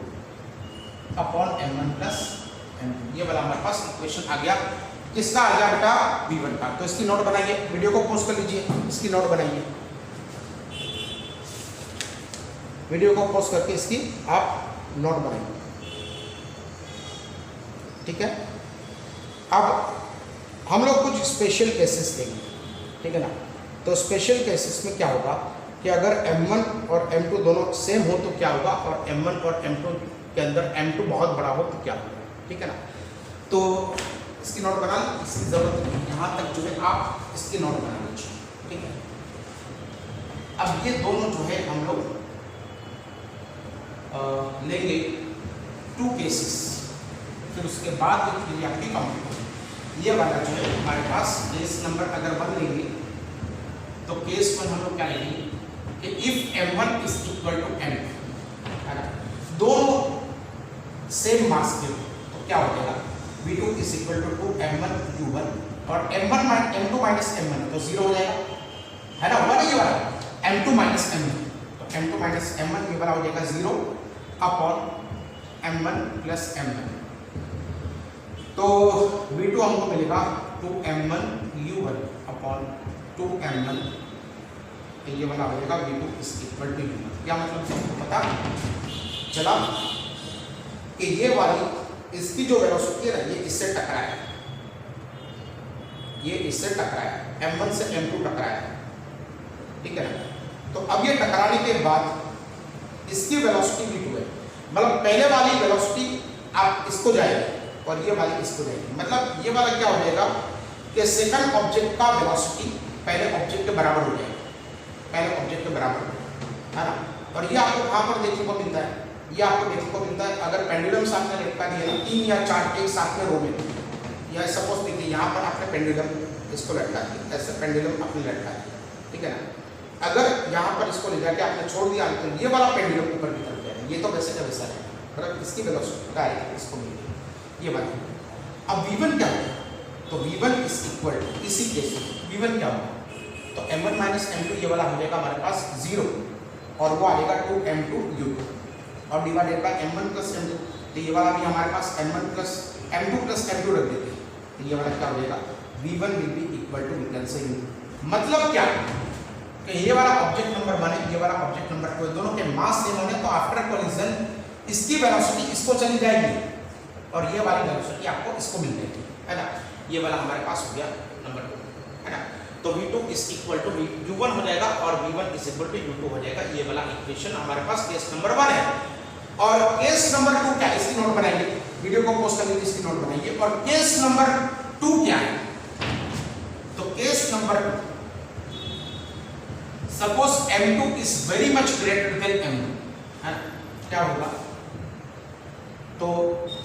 upon M1 plus M2, ये वाला हमारे पास इक्वेशन आ गया किसका, आ गया बेटा V1 का। तो इसकी नोट बनाइए, वीडियो को पॉज कर लीजिए, इसकी नोट बनाइए, वीडियो को पॉज करके इसकी आप नोट बनाइए, ठीक है। अब हम लोग कुछ स्पेशल केसेस लेंगे, ठीक है ना। तो स्पेशल केसेस में क्या होगा कि अगर M1 और M2 दोनों सेम हो तो क्या होगा, और M1 और M2 के अंदर M2 बहुत बड़ा हो तो क्या होगा, ठीक है ना। तो इसकी नोट बना ली, इसकी जरूरत नहीं, यहाँ तक जो है आप इसकी नोट बना लीजिए, ठीक है। अब ये दोनों जो है हम लोग लेंगे 2 केसेस, फिर उसके बाद फिर आपकी कंप्लीट। ये वाला जो है हमारे पास केस नंबर अगर 1 लेंगे तो केस 1 हम लोग क्या लेंगे कि if M1 is equal to M2 है ना, दोनों सेम मास के तो क्या हो जाएगा V2 is equal to 2M1 U1 और M2 माइनस M1 तो 0 हो जाएगा है ना, हुआ ये वाला M2 माइनस M1, तो M2 माइनस M1 ये वाला हो जाएगा 0 अपॉन M1 प्लस M1। तो V2 हमको मिलेगा 2M1 U1 अपॉन 2M1, तो ये वाला हो जाएगा V2 is equal to U1। क्या मतलब आपको पता चला कि ये वाली इसकी जो वेलोसिटी है ना, ये इससे टकराया, ये इससे टकराया, M1 से M2 टकराया, ठीक है ना। तो अब ये टकराने के बाद इसकी वेलोसिटी V2 है, मतलब पहले वाली वेलोसिटी आप इसको जाएगी और ये वाली इसको जाएगी, मतलब ये वाला क्या हो जाएगा कि सेकंड ऑब्जेक्ट का वेलोसिटी पहले ऑब्जेक्ट के बराबर हो जाएगा, पहले ऑब्जेक्ट के बराबर है ना। और ये आपको कहाँ पर देखने को मिलता है, ये आपको देखने को मिलता है अगर पेंडुलम साथ में लटका दिया ना 3 या 4 एक साथ में रो में, या सपोज देखिए यहाँ पर आपने पेंडुलम इसको लटका दिया, ऐसे पेंडुलम आपने लटका दिया, ठीक है ना। अगर यहाँ पर इसको ले जाके आपने छोड़ दिया तो ये वाला पेंडुलम ऊपर की तरफ जाएगा, ये तो वैसे का वैसा है, मतलब इसकी वेलोसिटी डायरेक्ट इसको मिलेगी ये वाला। अब V1 क्या होगा, तो V1 इज इक्वल टू इसी केस में V1 क्या होगा, तो M1 माइनस M2 ये वाला हो जाएगा हमारे पास 0 और वो आएगा 2M2 U2 और divided by M1 plus M2, तो ये वाला भी हमारे पास M1 plus M2 plus M2 रख देते हैं, तो ये वाला क्या हो जाएगा V1 will be equal to V1 से U2। मतलब क्या कि ये वाला ऑब्जेक्ट नंबर 1 है, ये वाला ऑब्जेक्ट नंबर 2 है, दोनों के मास सेम होने तो आफ्टर कोलिजन इसकी वेलोसिटी इसको चली जाएगी और ये वाली वेलोसिटी आपको इसको मिल जाएगी, है ना। ये वाला हमारे पास हो गया नंबर 2, है ना। तो V2 is equal to U1 हो जाएगा और V1 is equal to U2 हो जाएगा, ये वाला इक्वेशन हमारे पास केस नंबर 1 है। और केस नंबर 2 क्या, इसकी नोट बनाइए, वीडियो को पॉज कर लीजिए, इसकी नोट बनाइए। और केस नंबर 2 क्या है, तो case number 2 suppose M2 is very much greater than M1, है ना, क्या होगा, तो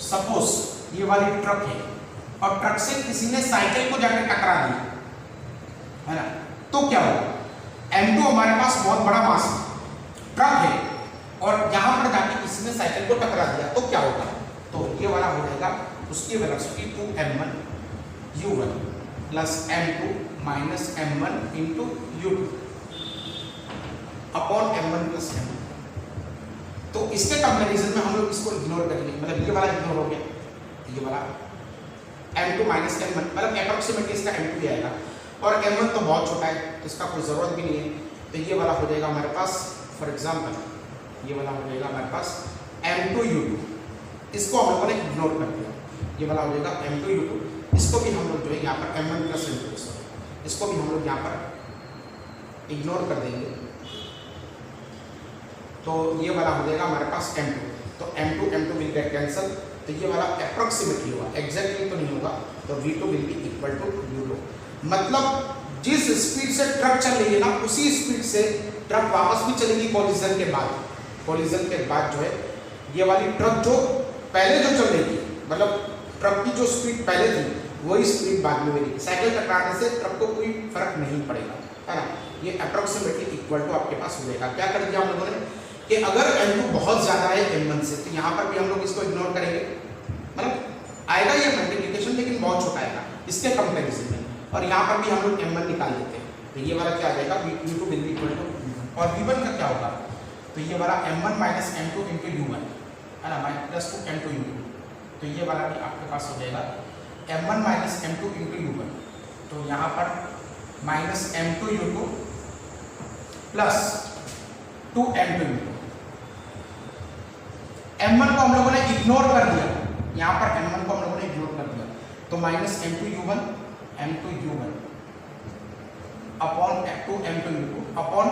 सपोज ये वाली ट्रक है और ट्रक से किसी ने साइकिल को जाकर टकरा दिया, है ना, तो क्या होगा M2 हमारे पास बहुत बड़ा मास ट्रक है और यहां पर जाके किसी ने साइकिल को टकरा दिया तो क्या होगा, तो ये वाला हो जाएगा उसकी velocity 2m1 u1 plus m2 minus m1 into u2 upon m1 plus m1। तो इसके कंपैरिजन में हम लोग इसको इग्नोर करेंगे, मतलब ये वाला इग्नोर हो गया, ये वाला m2 माइनस m1 मतलब अप्रोक्सीमेटली इसका m2 भी आएगा और m1 तो बहुत छोटा है तो इसका कोई ज़रूरत भी नहीं है। तो ये वाला हो जाएगा हमारे पास, फॉर एग्जांपल ये वाला हो जाएगा हमारे पास m2 u2, इसको हम लोगों ने इग्नोर कर दिया, ये वाला हो जाएगा m2 u2, इसको भी हम लोग जो है यहाँ पर m1 प्लस m2 इसको भी हम लोग यहाँ पर इग्नोर कर देंगे। तो ये वाला हो जाएगा हमारे पास m2, तो m2 विल गेट कैंसल, तो ये वाला अप्रोक्सीमेटली होगा, एग्जैक्टली तो नहीं होगा, तो v2 will be equal to u2। मतलब जिस स्पीड से ट्रक चल रही है ना उसी स्पीड से ट्रक वापस भी चलेगी कोलिजन के बाद। कोलिजन के बाद जो है ये वाली ट्रक जो पहले जो चल रही थी, मतलब ट्रक की जो स्पीड पहले थी वही स्पीड बाद में मिलेगी। साइकिल टकराने से ट्रक को कोई फर्क नहीं पड़ेगा, है ना। ये अप्रोक्सीमेटली इक्वल टू आपके पास हो जाएगा। क्या कर दिया हम लोगों ने कि अगर m2 बहुत ज्यादा है m1 से तो यहाँ पर भी हम लोग इसको इग्नोर करेंगे, मतलब आएगा ये मल्टीप्लिकेशन लेकिन बहुत छोटा आएगा इसके कंपैरिजन में, और यहाँ पर भी हम लोग m1 निकाल देते हैं तो ये वाला क्या आ जाएगा v2 will be equal to और v1 का क्या होगा, तो ये वाला m1 minus m2 into u1 है ना, प्लस 2 m2 u2, तो ये वाला भी आपके पास हो जाएगा m1 minus m2 into u1, तो यहाँ पर minus m2 u2 plus 2 m2 u2। m1 को हम लोगों ने इग्नोर कर दिया, यहाँ पर m1 को हम लोगों ने इग्नोर कर दिया, तो minus m2 u1 upon 2 m2 u2 upon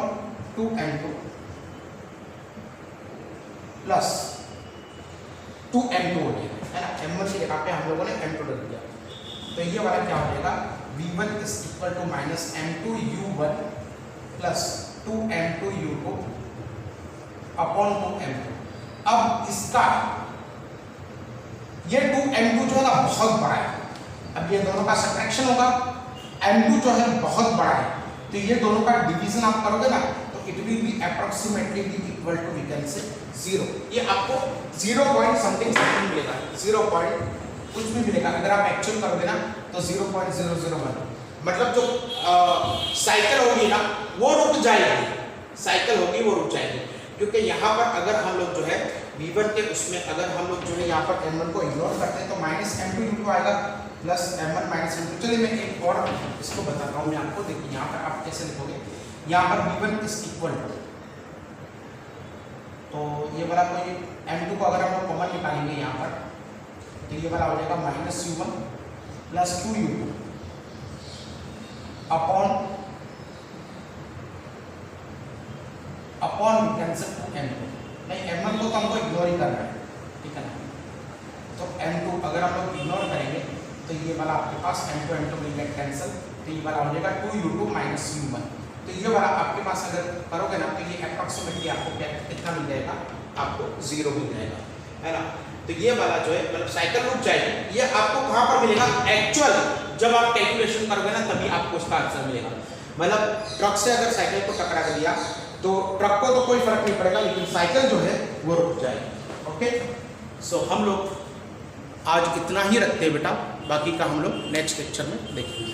2 m2 plus 2 m2 हो गया, है ना। m1 की जगह पे हम लोगों ने m2 रख दिया, तो ये वाला क्या हो जाएगा v1 is equal to minus m2 u1 plus 2 m2 u2 upon 2 m2। अब इसका ये 2 m2 जो है ना बहुत बड़ा है, अब ये दोनों का सब्ट्रैक्शन होगा, m2 जो है बहुत बड़ा है तो ये दोनों का डिवीजन आप करोगे ना तो it will be approximately equal to we can say 0। ये आपको 0 पॉइंट समथिंग मिलेगा, 0 पॉइंट कुछ भी मिलेगा, अगर आप एक्चुअल करोगे ना तो 0.001, मतलब जो साइकिल होगी ना वो रुक जाएगी, साइकिल होगी वो रुक जाएगी, क्योंकि यहाँ पर अगर हम लोग जो है v1 के उसमें अगर हम लोग जो है यहाँ पर m1 को इग्नोर करते हैं तो माइनस m2 u2 आएगा प्लस m1 माइनस m2। चलिए मैं एक और इसको बताता हूँ मैं आपको, देखिए यहाँ पर आप कैसे लिखोगे, यहाँ पर v1 इज इक्वल टू, तो ये वाला कोई m2 को अगर हम लोग कॉमन निकालेंगे यहाँ पर तो ये वाला हो जाएगा minus u1 plus 2 u2 upon cancel 2 m2, नहीं m1 को तो हमको इग्नोर ही करना है, ठीक है ना। तो m2 अगर हम लोग इग्नोर करेंगे तो ये वाला आपके पास m2 विल गेट कैंसिल, तो ये वाला हो जाएगा 2 u2 माइनस u1, तो ये वाला आपके पास अगर करोगे ना तो ये अप्रोक्सीमेटली आपको कितना मिल जाएगा, आपको 0 मिल जाएगा, है ना। तो ये वाला जो है मतलब साइकिल रुक जाएगी, ये आपको कहाँ पर मिलेगा, एक्चुअल जब आप कैलकुलेशन करोगे ना तभी आपको उसका आंसर मिलेगा। मतलब ट्रक से अगर साइकिल को टकरा कर दिया तो ट्रक को तो कोई फर्क नहीं पड़ेगा लेकिन साइकिल जो है वो रुक जाएगी। ओके, सो हम लोग आज इतना ही रखते हैं बेटा, बाकी का हम लोग नेक्स्ट लेक्चर में देखेंगे।